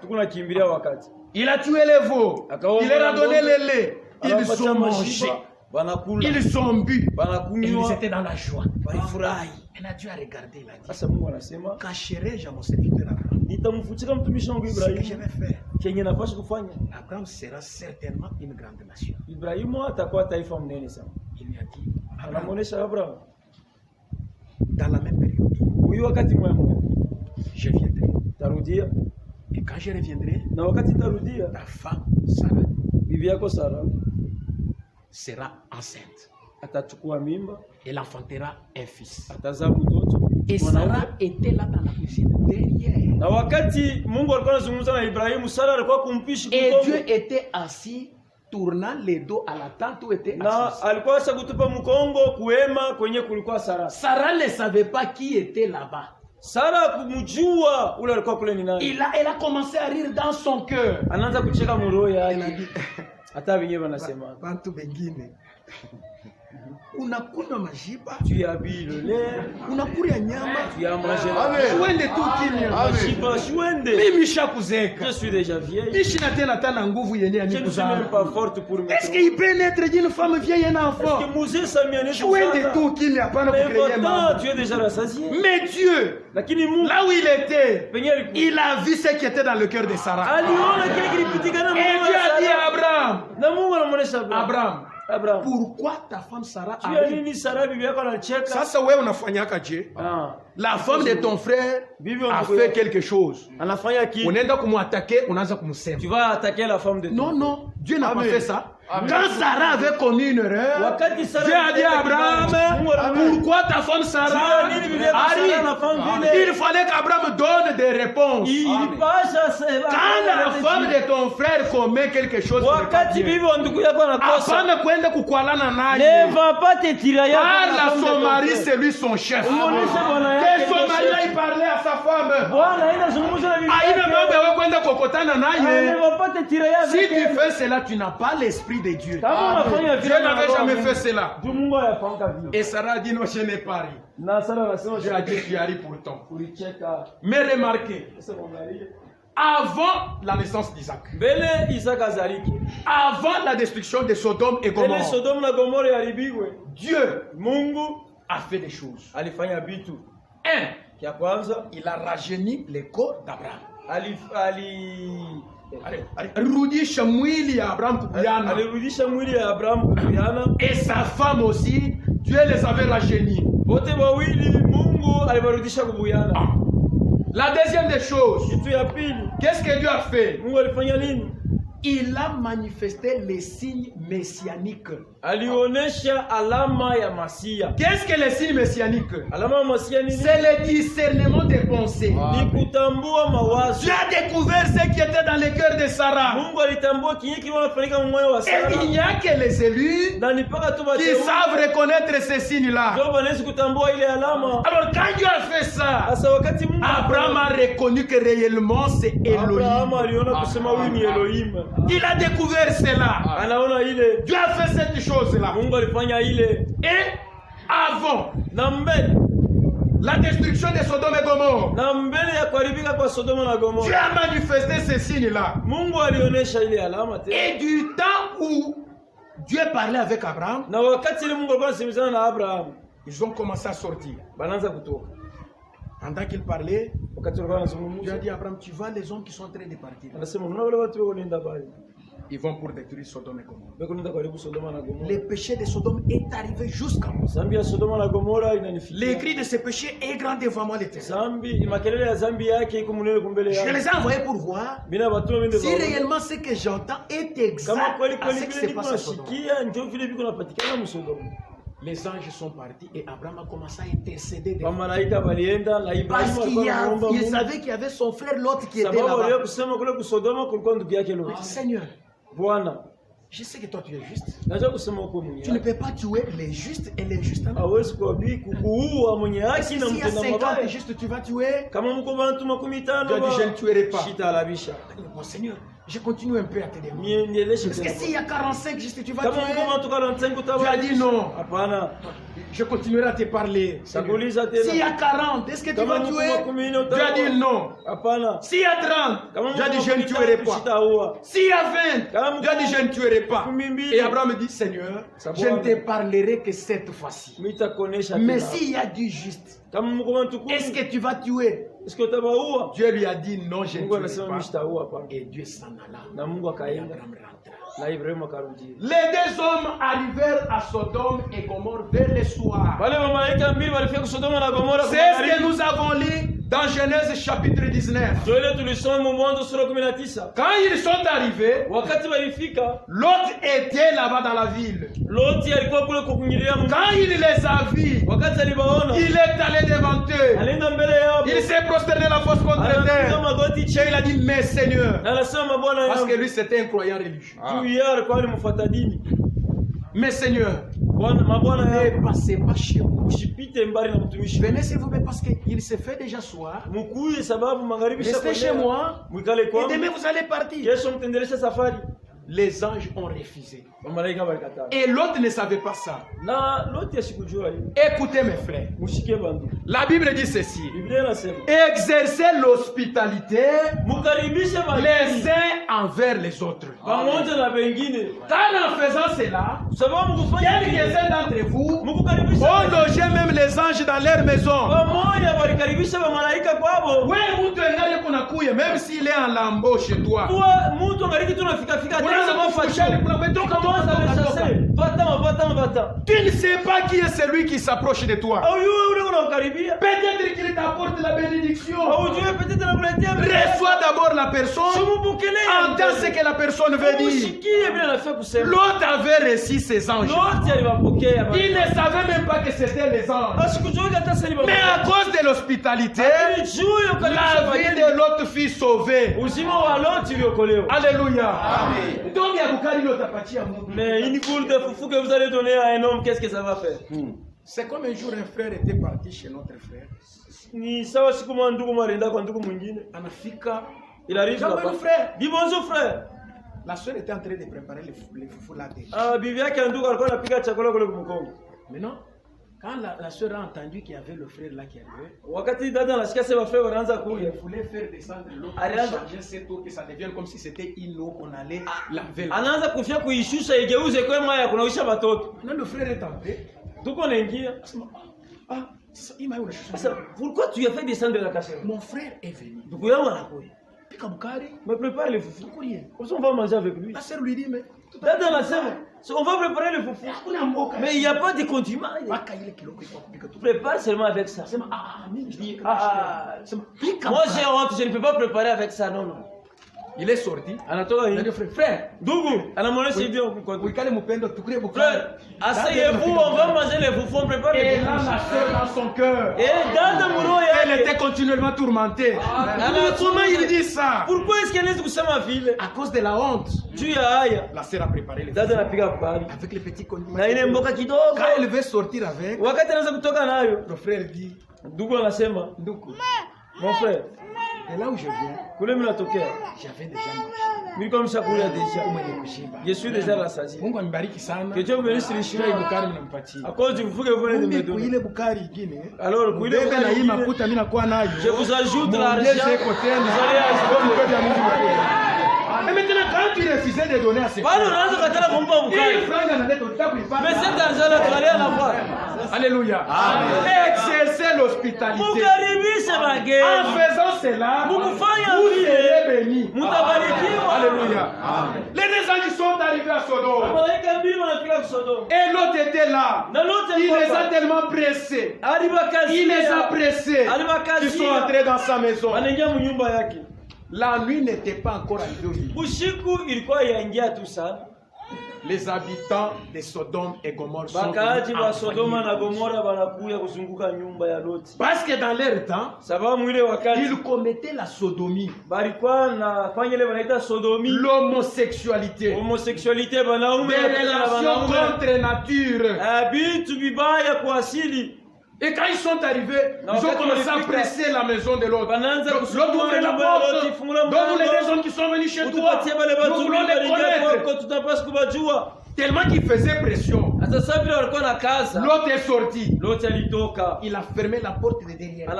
[SPEAKER 1] Il a tué les veaux. Il leur a donné le lait. Ils ont mangé. Ils ont bu. Et ils étaient dans la joie. Et Dieu a regardé. Il a dit, cacherai-je à mon serviteur Abraham ce que je vais faire? Abraham sera certainement une grande nation. Il lui a dit, Abraham, dans la même période, je viendrai. Et quand je reviendrai, ta femme Sarah sera enceinte. Elle enfantera un fils. Et Sarah était là dans la cuisine derrière. Et Dieu était assis, tournant les dos à la tente où était assis. Sarah ne savait pas qui était là-bas. Elle a commencé à rire dans son cœur. Elle a dit, Bantu bengine, unakuna majiba, unakula nyama, shwende tu kimya. Mimi shakuzeka. Je suis déjà vieille. Mishina tena tana nguvu yenye ya nikuzana. Est-ce qu'il peut naître d'une femme vieille et un enfant? Shwende tu kimya, hapana kukreye mambo. Tu es déjà rassasié. Mais Dieu, là où il était, il a vu ce qui était dans le cœur de Sarah. Et Dieu a dit à Abraham, Abraham, pourquoi ta femme Sarah a ri? Sasa wewe unafanyaka je? La femme de ton frère a fait quelque chose. Unaenda kumuattaquer, unaanza kumsema. Tu vas attaquer la femme de ton frère. Non, Dieu n'a pas fait ça. Amen. Quand Sarah avait commis une erreur, Dieu a dit à Abraham, pourquoi ta femme Sarah a ri? Il fallait qu'Abraham donne des réponses. Quand la femme de ton frère commet quelque chose, ne va pas te tirer. Parle à son mari, c'est lui son chef. Que son mari il parlait à sa femme. Si tu fais cela, tu n'as pas l'esprit de Dieu. Dieu n'avait jamais fait cela. Et Sarah a dit non, je n'ai pas ri. Dieu a dit tu as ri pourtant. Mais remarquez, avant la naissance d'Isaac, avant la destruction de Sodome et Gomorrhe, Dieu a fait des choses. Il a rajeuni le corps d'Abraham. Alirudisha mwili ya Abraham kubuyana.
[SPEAKER 2] Alirudisha mwili ya Abraham kubuyana.
[SPEAKER 1] Et sa femme aussi, Dieu les avait rajeunis.
[SPEAKER 2] Wote wawili Mungu aliwarudisha kubuyana.
[SPEAKER 1] La deuxième des choses,
[SPEAKER 2] kitu ya pili,
[SPEAKER 1] qu'est-ce que Dieu a fait?
[SPEAKER 2] Mungu alifanya nini?
[SPEAKER 1] Il a manifesté les signes messianiques.
[SPEAKER 2] Alionesha alama ya Masia.
[SPEAKER 1] Qu'est-ce que les signes messianiques?
[SPEAKER 2] Alama ya Masia nini?
[SPEAKER 1] C'est le discernement des pensées.
[SPEAKER 2] Ni kutambua mawazo.
[SPEAKER 1] Dieu a découvert ce qui était dans le cœur de Sarah.
[SPEAKER 2] Mungu alitambua kinyi kinafanyika mu moyo wa Sarah.
[SPEAKER 1] Et il n'y a que les élus qui savent reconnaître ces signes-là. Alors quand Dieu a fait ça, Abraham a reconnu que réellement c'est Elohim. Il a découvert cela. Dieu a fait cette chose-là. Et avant la destruction de Sodome et Gomorrhe, Dieu a manifesté ces signes-là. Et du temps où Dieu parlait avec Abraham, ils ont commencé à sortir. Pendant qu'il parlait, Dieu a dit à Abraham, tu vois les hommes qui sont en train de partir. Ils vont pour détruire Sodome et Gomorrhe. Le péché de Sodome est arrivé jusqu'à moi. Les cris de ce péché est grand devant moi l'Éternel. Je les ai envoyés pour voir si réellement ce que j'entends est exact à ce qui se passe à Sodome. Les anges sont partis et Abraham a commencé à intercéder. Parce qu'il savait qu'il y avait son frère Lot qui était là-bas. Seigneur, je sais que toi tu es juste. Tu ne peux pas tuer les justes et les justes. S'il y a 50 justes, tu vas tuer. Dieu a dit, je ne tuerai pas. Mon Seigneur, je continue un peu à te demander. Parce que s'il y a 45 justes, tu vas tuer. Dieu a dit non. Je continuerai à te parler. S'il y a 40, est-ce que tu vas tuer? Dieu a dit non. S'il y a 30, Dieu a dit je ne tuerai pas. S'il y a 20, Dieu a dit je ne tuerai pas. Et Abraham dit, Seigneur, je ne te parlerai que cette fois-ci. Mais s'il y a du juste, est-ce que tu vas tuer? Dieu lui a dit non, je ne tuerai pas. Et Dieu s'en alla. Et Abraham rentra. Les deux hommes arrivèrent à Sodome et Gomorrhe vers le soir. C'est ce que nous avons lu dans Genèse chapitre 19. Quand ils sont arrivés, Lot était là-bas dans la ville. Quand il les a vus, il est allé devant eux. Il s'est prosterné la face contre terre. Et il a dit, mais Seigneur, parce que lui c'était un croyant religieux. Mais Seigneur, ne passez pas chez vous. Venez s'il vous plaît parce qu'il se fait déjà soir. Restez chez moi. Et demain vous allez partir. Les anges ont refusé. Et l'autre ne savait pas ça. Écoutez mes frères. La Bible dit ceci. Exercez l'hospitalité les uns envers les autres. Car en faisant cela, quelques-uns d'entre vous ont logé même les anges dans leur maison. Même s'il est en lambeau chez toi. Tu ne sais pas qui est celui qui s'approche de toi. Peut-être qu'il t'apporte la bénédiction. Reçois d'abord la personne. Entends ce que la personne veut dire. L'autre avait reçu ses anges. Il ne savait même pas que c'était les anges. Mais à cause de l'hospitalité, la vie de l'autre fille sauvée. Alléluia. Amen.
[SPEAKER 2] Mais une boule de foufou que vous allez donner à un homme, qu'est-ce que ça va faire?
[SPEAKER 1] C'est comme un jour un frère était parti chez notre frère.
[SPEAKER 2] Il arrive là-bas. Dis bonjour frère.
[SPEAKER 1] La soeur était en train de préparer les foufous là déjà. Maintenant, quand la soeur a entendu qu'il y avait le frère là qui arrivait, il voulait faire descendre l'eau pour changer cette eau que ça devienne comme si c'était une eau qu'on allait laver. Maintenant le frère est entré.
[SPEAKER 2] Pourquoi tu as fait descendre la cachette?
[SPEAKER 1] Mon frère est venu.
[SPEAKER 2] Mais prépare le foufou. Comme ça, on va manger avec lui.
[SPEAKER 1] La sœur lui dit, mais...
[SPEAKER 2] Dada anasema, on va préparer le foufou. Mais il n'y a pas de condiments. Prépare seulement avec ça. Moi j'ai honte, je ne peux pas préparer avec ça, non, non.
[SPEAKER 1] Il est sorti.
[SPEAKER 2] Anatoka
[SPEAKER 1] Il a dit, frère,
[SPEAKER 2] Dougou, anamwonyesha hivyo kwa
[SPEAKER 1] frère,
[SPEAKER 2] asseyez-vous, on va manger les foufous, on prépare les
[SPEAKER 1] foufous. Et là, la sœur dans son cœur, elle était continuellement tourmentée. Comment il dit ça?
[SPEAKER 2] Pourquoi est-ce qu'elle est kusema vile?
[SPEAKER 1] À cause de la honte.
[SPEAKER 2] Juu ya haya.
[SPEAKER 1] La sœur a préparé les
[SPEAKER 2] Dada anapiga bukari.
[SPEAKER 1] Avec les petits condiments.
[SPEAKER 2] Na ile mboka kidogo.
[SPEAKER 1] Quand elle veut sortir avec,
[SPEAKER 2] wakati anaanza kutoka nayo,
[SPEAKER 1] le frère dit,
[SPEAKER 2] Dougou anasema,
[SPEAKER 1] Dougou,
[SPEAKER 2] mon frère,
[SPEAKER 1] et là où je viens,
[SPEAKER 2] kule mimi natokea,
[SPEAKER 1] j'avais déjà mangé.
[SPEAKER 2] Nilikuwa nimeshakulia deja. Je suis déjà rassasié.
[SPEAKER 1] Mungu anibariki sana.
[SPEAKER 2] Que Dieu me bénisse richement.
[SPEAKER 1] Bukari mnampatia.
[SPEAKER 2] À cause du foufou que vous venez de me donner.
[SPEAKER 1] Ile bukari ingine.
[SPEAKER 2] Alors, kuile bukari
[SPEAKER 1] na hii makuta mimi nakuwa nayo.
[SPEAKER 2] Je vous ajoute l'argent. Vous allez ajouter.
[SPEAKER 1] Et maintenant, quand tu refusais de donner à ces
[SPEAKER 2] frères, mais cet argent-là, tu allais l'avoir.
[SPEAKER 1] Alléluia. Exercer l'hospitalité. En faisant cela, vous serez bénis. Alléluia. Les deux gens qui sont arrivés à Sodome, et l'autre était là. Il les a tellement pressés. Il les a pressés. Ils sont entrés dans sa maison. La nuit n'était pas encore arrivée au lit. Les habitants de Sodome et Gomorrhe sont venus parce que dans leur temps, ils commettaient la sodomie, l'homosexualité, des relations contre nature. Et quand ils sont arrivés, ils ont commencé à presser la maison de l'autre. L'autre ouvrait la porte. Donne-nous les deux hommes qui sont venus chez toi. Nous voulons les connaître. Tellement qu'il faisait pression. L'autre est sorti. Il a fermé la porte de derrière.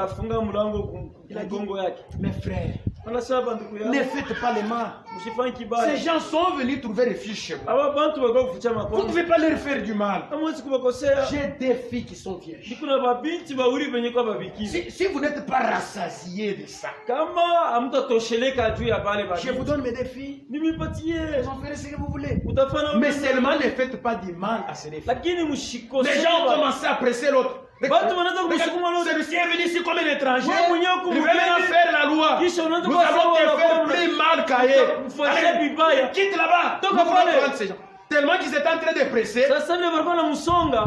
[SPEAKER 1] Il a dit, mes frères, ne faites pas les mal. Ces gens sont venus trouver refuge chez vous. Vous ne pouvez pas leur faire du mal. J'ai des filles qui sont vierges. Si vous n'êtes pas rassasiés de ça, je vous donne mes deux filles. Vous en ferez ce que vous voulez. Mais seulement ne faites pas du mal à ces filles. Les gens ont commencé à presser l'autre. Celui-ci est venu ici comme un étranger. Il veut maintenant faire la loi. Nous allons te faire plus mal qu'ailleurs. Quitte là-bas. Nous voulons prendre ces gens. Tellement qu'ils étaient en train de presser,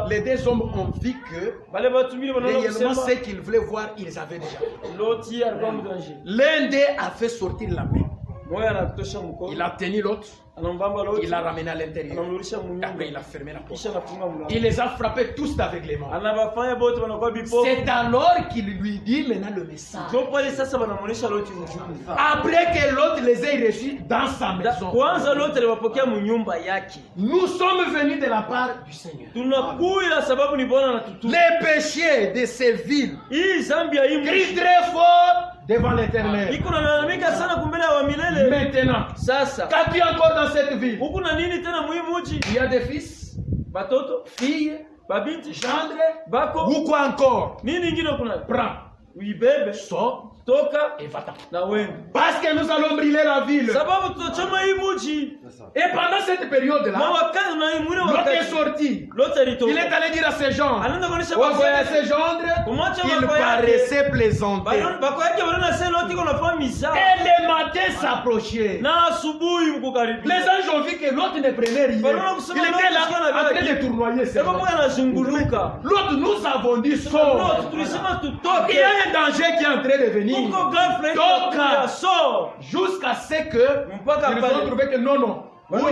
[SPEAKER 1] les deux hommes ont vu que réellement ce qu'ils voulaient voir, ils avaient déjà. L'un d'eux a fait sortir la main. Il a tenu l'autre. Il l'a ramené à l'intérieur. Après, il a fermé la porte. Il les a frappés tous d'aveuglement. C'est alors qu'il lui dit maintenant le message. Après que l'autre les ait reçus dans sa maison. Nous sommes venus de la part du Seigneur. Les péchés de ces villes crient très fort devant l'Éternel. Maintenant, qu'as-tu encore dans cette ville? Il y a des fils, filles, gendres, ou quoi encore? Prends, sors, et va-t'en. Parce que nous allons brûler la ville. Et pendant cette période-là, l'autre est sorti. Il est allé dire à ses gens, ces gendres, il paraissait plaisanter. Et le matin s'approchait. Les anges ont vu que l'autre ne prenait rien. Il était là en train de tournoyer. L'autre, nous avons dit, sors. Il y a un danger qui est en train de venir. Donc, jusqu'à ce que ils ont trouvé que non. Parce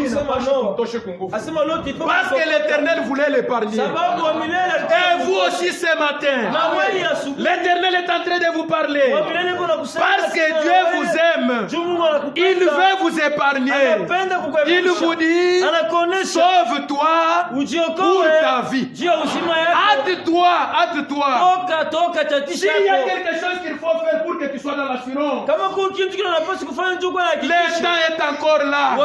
[SPEAKER 1] que l'Éternel voulait l'épargner. Et vous aussi ce matin, l'Éternel est en train de vous parler. Parce que Dieu vous aime. Il veut vous épargner. Il vous dit, sauve-toi pour ta vie. Hâte-toi. S'il y a quelque chose qu'il faut faire pour que tu sois dans l'assurance, le temps est encore là.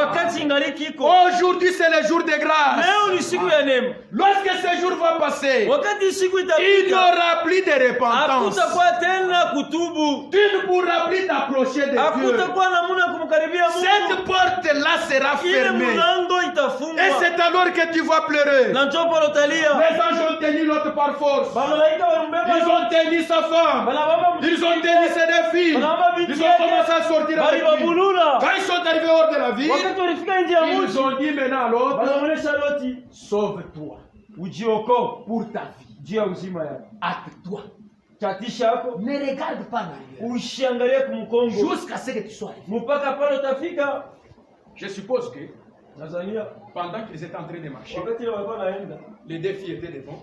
[SPEAKER 2] kubariki iko.
[SPEAKER 1] Aujourd'hui c'est le jour de grâce.
[SPEAKER 2] Leo ni siku ya neema.
[SPEAKER 1] Lorsque ce jour va passer,
[SPEAKER 2] Wakati siku
[SPEAKER 1] il n'y
[SPEAKER 2] itapita,
[SPEAKER 1] aura plus de repentance.
[SPEAKER 2] hakutakuwa tena kutubu.
[SPEAKER 1] Tu ne pourras plus t'approcher de Dieu.
[SPEAKER 2] Hakutakuwa namna kumkaribia
[SPEAKER 1] Cette
[SPEAKER 2] Mungu.
[SPEAKER 1] porte-là sera
[SPEAKER 2] Ile
[SPEAKER 1] fermée.
[SPEAKER 2] mlango itafungwa.
[SPEAKER 1] Et c'est alors que tu vas pleurer.
[SPEAKER 2] Na njoo pale utalia.
[SPEAKER 1] Les anges ont tenu l'autre par force.
[SPEAKER 2] Bamalaika walimbeba.
[SPEAKER 1] Ils ont tenu sa femme. Ils ont tenu ses deux filles. Ils ont commencé à sortir avec lui.
[SPEAKER 2] Balibabulula.
[SPEAKER 1] Quand ils sont arrivés hors de la ville,
[SPEAKER 2] Wakati walifika nje ya
[SPEAKER 1] ils
[SPEAKER 2] mji,
[SPEAKER 1] ont dit maintenant à l'autre,
[SPEAKER 2] wanaonyesha Loti,
[SPEAKER 1] sauve-toi
[SPEAKER 2] ujiokoe
[SPEAKER 1] pour ta vie.
[SPEAKER 2] juu ya uzima yako.
[SPEAKER 1] Hâte-toi.
[SPEAKER 2] Chatisha yako
[SPEAKER 1] Ne regarde pas en arrière.
[SPEAKER 2] usiangalie kumkongo
[SPEAKER 1] Jusqu'à ce que tu sois arrivé.
[SPEAKER 2] mpaka pale utafika.
[SPEAKER 1] Je suppose que
[SPEAKER 2] Tanzania
[SPEAKER 1] pendant qu'ils étaient en train de marcher,
[SPEAKER 2] wakati ile walikuwa naenda,
[SPEAKER 1] les deux filles étaient devant.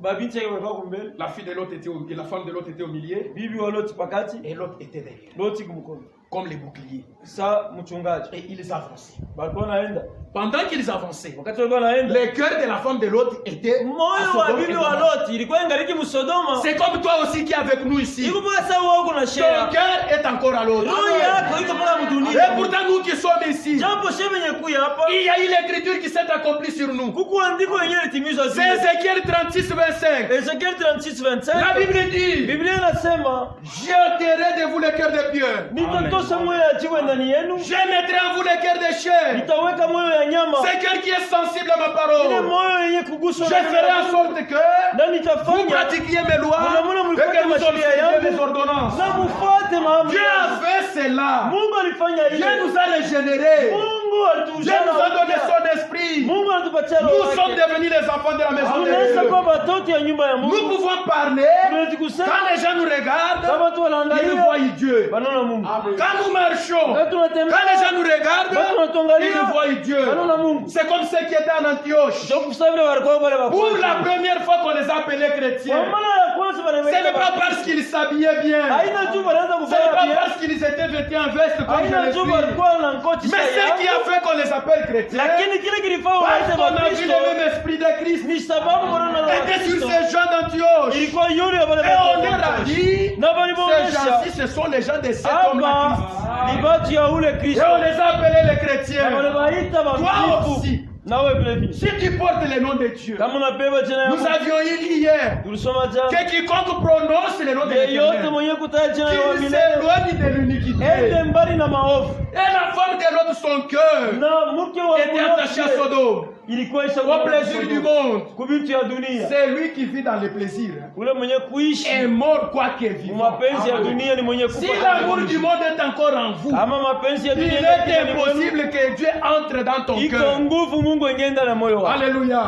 [SPEAKER 2] babiti yake walikuwa kumbele,
[SPEAKER 1] La fille de l'autre était au, et la femme de l'autre était au milieu.
[SPEAKER 2] bibi wa Loti pakati,
[SPEAKER 1] Et l'autre était derrière.
[SPEAKER 2] Loti kumkono.
[SPEAKER 1] Comme les boucliers.
[SPEAKER 2] Sa mchungaji
[SPEAKER 1] Et ils avançaient.
[SPEAKER 2] walikuwa naenda,
[SPEAKER 1] Pendant qu'ils avançaient,
[SPEAKER 2] wakati walikuwa naenda,
[SPEAKER 1] le cœur de la femme de l'autre était à
[SPEAKER 2] moyo wa
[SPEAKER 1] Sodome et
[SPEAKER 2] bibi wa
[SPEAKER 1] Gomorrhe.
[SPEAKER 2] Loti ilikuwa ingaliki Msodoma.
[SPEAKER 1] C'est comme toi aussi qui es avec nous ici.
[SPEAKER 2] Iko mpaka sasa wewe uko na
[SPEAKER 1] Ton
[SPEAKER 2] share.
[SPEAKER 1] cœur est encore à l'autre.
[SPEAKER 2] Roho yako iko mpaka
[SPEAKER 1] Et
[SPEAKER 2] mdunia.
[SPEAKER 1] pourtant nous qui sommes ici,
[SPEAKER 2] Jambo sheme nyekuya hapa.
[SPEAKER 1] il y a eu l'écriture qui s'est accomplie sur nous.
[SPEAKER 2] Kuku andiko yenyewe litimizwa juu.
[SPEAKER 1] C'est Ézéchiel 36, 25.
[SPEAKER 2] Ezekiel 36:25.
[SPEAKER 1] La Bible dit,
[SPEAKER 2] Biblia inasema
[SPEAKER 1] j'ôterai de vous le cœur de pierre.
[SPEAKER 2] nitatosha moyo ya jiwe ndani yenu,
[SPEAKER 1] Je mettrai en vous le cœur de chair.
[SPEAKER 2] nitaweka moyo ya nyama,
[SPEAKER 1] C'est cœur qui est sensible à ma
[SPEAKER 2] ile
[SPEAKER 1] parole.
[SPEAKER 2] moyo yenye kuguswa
[SPEAKER 1] Je
[SPEAKER 2] na neno
[SPEAKER 1] ferai
[SPEAKER 2] la
[SPEAKER 1] en
[SPEAKER 2] Mungu.
[SPEAKER 1] sorte que
[SPEAKER 2] Na
[SPEAKER 1] vous
[SPEAKER 2] nitafanya
[SPEAKER 1] pratiquiez mes lois
[SPEAKER 2] Mwanamuna
[SPEAKER 1] et
[SPEAKER 2] mlifanye
[SPEAKER 1] que vous
[SPEAKER 2] masheria
[SPEAKER 1] observiez mes
[SPEAKER 2] yangu
[SPEAKER 1] ordonnances.
[SPEAKER 2] na mufuate maamri
[SPEAKER 1] Dieu a
[SPEAKER 2] yangu.
[SPEAKER 1] fait cela.
[SPEAKER 2] Mungu alifanya
[SPEAKER 1] Dieu
[SPEAKER 2] ile.
[SPEAKER 1] nous a régénérés.
[SPEAKER 2] Mungu
[SPEAKER 1] Dieu
[SPEAKER 2] alitujana
[SPEAKER 1] nous a donné
[SPEAKER 2] upya.
[SPEAKER 1] son esprit.
[SPEAKER 2] Mungu alitupatia
[SPEAKER 1] Nous
[SPEAKER 2] roho
[SPEAKER 1] sommes
[SPEAKER 2] yake.
[SPEAKER 1] devenus les enfants de la maison de
[SPEAKER 2] Tunaweza kuwa
[SPEAKER 1] Dieu.
[SPEAKER 2] watoto ya nyumba ya
[SPEAKER 1] Nous
[SPEAKER 2] Mungu.
[SPEAKER 1] pouvons parler.
[SPEAKER 2] Tunaweza kusema
[SPEAKER 1] Quand les gens nous regardent,
[SPEAKER 2] kama watu
[SPEAKER 1] ils
[SPEAKER 2] wanaangalia
[SPEAKER 1] voient Dieu.
[SPEAKER 2] wanaona Mungu.
[SPEAKER 1] Quand nous marchons,
[SPEAKER 2] Wakati tunatembea
[SPEAKER 1] quand les gens nous regardent,
[SPEAKER 2] watu wanatuangalia
[SPEAKER 1] ils voient Dieu.
[SPEAKER 2] wanaona Mungu.
[SPEAKER 1] C'est comme ceux qui étaient en Antioche.
[SPEAKER 2] Ndio kusema vile walikuwa wale
[SPEAKER 1] Pour
[SPEAKER 2] wakuu.
[SPEAKER 1] la première fois qu'on les appelait
[SPEAKER 2] Kwa
[SPEAKER 1] chrétiens,
[SPEAKER 2] maana ya kwanza
[SPEAKER 1] ce n'est pas parce qu'ils s'habillaient bien.
[SPEAKER 2] haina juu wanaanza
[SPEAKER 1] Ce n'est
[SPEAKER 2] kufanya
[SPEAKER 1] pas
[SPEAKER 2] bien.
[SPEAKER 1] parce qu'ils étaient vêtus en veste comme je
[SPEAKER 2] Haina
[SPEAKER 1] le
[SPEAKER 2] juu
[SPEAKER 1] suis.
[SPEAKER 2] walikuwa na ngoti
[SPEAKER 1] Mais ce qui a
[SPEAKER 2] sahihi.
[SPEAKER 1] fait qu'on les appelle chrétiens,
[SPEAKER 2] Lakini kile kilifanya
[SPEAKER 1] parce
[SPEAKER 2] waite
[SPEAKER 1] qu'on a vu
[SPEAKER 2] Wakristo
[SPEAKER 1] le même esprit de Christ
[SPEAKER 2] ni sababu wanaona na
[SPEAKER 1] était sur
[SPEAKER 2] Wakristo.
[SPEAKER 1] ces gens d'Antioche.
[SPEAKER 2] Ilikuwa yule ya wale
[SPEAKER 1] Et on leur a
[SPEAKER 2] watu.
[SPEAKER 1] dit,
[SPEAKER 2] Na
[SPEAKER 1] ces
[SPEAKER 2] walimuonesha
[SPEAKER 1] gens-ci, ce sont les gens de cet homme-là
[SPEAKER 2] hapa
[SPEAKER 1] Christ.
[SPEAKER 2] ni watu ya ule
[SPEAKER 1] Et
[SPEAKER 2] Kristo.
[SPEAKER 1] on les a appelés les
[SPEAKER 2] Na
[SPEAKER 1] chrétiens.
[SPEAKER 2] waliwaita
[SPEAKER 1] Toi
[SPEAKER 2] Wakristo.
[SPEAKER 1] aussi,
[SPEAKER 2] Na wewe vile vile.
[SPEAKER 1] si tu portes le nom de Dieu,
[SPEAKER 2] Kama unabeba jina ya
[SPEAKER 1] nous
[SPEAKER 2] Mungu.
[SPEAKER 1] avions eu hier
[SPEAKER 2] Tulisoma jana.
[SPEAKER 1] que quiconque prononce le nom de
[SPEAKER 2] Yeyote
[SPEAKER 1] l'Éternel,
[SPEAKER 2] mwenye kutaja jina ya
[SPEAKER 1] qu'il
[SPEAKER 2] milele
[SPEAKER 1] s'éloigne de l'iniquité.
[SPEAKER 2] ende mbali na maovu.
[SPEAKER 1] Et la femme de l'autre, son cœur,
[SPEAKER 2] Na mke wa
[SPEAKER 1] était attaché à
[SPEAKER 2] Loti
[SPEAKER 1] Sodome,
[SPEAKER 2] ilikuwa isha
[SPEAKER 1] au plaisir du monde.
[SPEAKER 2] kubitu ya dunia.
[SPEAKER 1] C'est lui qui vit dans les plaisirs.
[SPEAKER 2] Ule mwenye
[SPEAKER 1] Est
[SPEAKER 2] kuishi
[SPEAKER 1] mort quoique vivant.
[SPEAKER 2] mapenzi ya dunia ni mwenye
[SPEAKER 1] Si
[SPEAKER 2] kufa.
[SPEAKER 1] l'amour du monde est encore en vous,
[SPEAKER 2] Ama mapenzi ya
[SPEAKER 1] il
[SPEAKER 2] dunia
[SPEAKER 1] est
[SPEAKER 2] ni mwenu.
[SPEAKER 1] impossible que Dieu entre dans ton
[SPEAKER 2] Iko
[SPEAKER 1] cœur.
[SPEAKER 2] nguvu Mungu aingie ndani ya moyo wako.
[SPEAKER 1] Alléluia.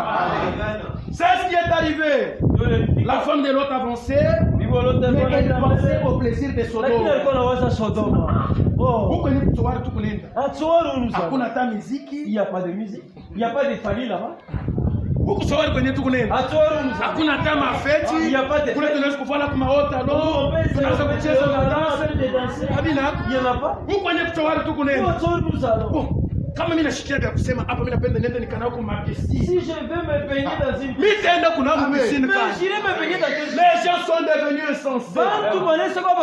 [SPEAKER 1] C'est ce qui est arrivé. La femme de l'autre avançait,
[SPEAKER 2] Bibi wa Loti
[SPEAKER 1] mais
[SPEAKER 2] alikuwa
[SPEAKER 1] elle
[SPEAKER 2] anaenda
[SPEAKER 1] pensait
[SPEAKER 2] mbele.
[SPEAKER 1] au plaisir de
[SPEAKER 2] Lakini
[SPEAKER 1] Sodome.
[SPEAKER 2] alikuwa anawaza Sodoma. Oh.
[SPEAKER 1] Huko ni kutoa tu kulinda.
[SPEAKER 2] Atuoro nous
[SPEAKER 1] Hakuna
[SPEAKER 2] avons.
[SPEAKER 1] hata
[SPEAKER 2] Il
[SPEAKER 1] muziki.
[SPEAKER 2] n'y a pas de musique. Il n'y a pas de famille là-bas.
[SPEAKER 1] Huko sawari kwenye tu kulinda.
[SPEAKER 2] Atuoro nous avons.
[SPEAKER 1] Hakuna hata mafeti.
[SPEAKER 2] Il y a pas de
[SPEAKER 1] Kule
[SPEAKER 2] fête.
[SPEAKER 1] tunaweza kufanya kwa maota no. Tunaweza kucheza na dansi. Habina.
[SPEAKER 2] Il n'y en a pas.
[SPEAKER 1] Huko kwenye kutoa tu kulinda.
[SPEAKER 2] Atuoro nous allons.
[SPEAKER 1] Bon, kama mimi nashikia vya kusema hapa mimi napenda nenda nikanao kwa mapesi.
[SPEAKER 2] Si je vais me baigner dans une
[SPEAKER 1] Mimi tenda kuna piscine
[SPEAKER 2] mais
[SPEAKER 1] kama.
[SPEAKER 2] j'irai me baigner dans une
[SPEAKER 1] Les gens sont devenus insensés.
[SPEAKER 2] Bantu wanaweza kuwa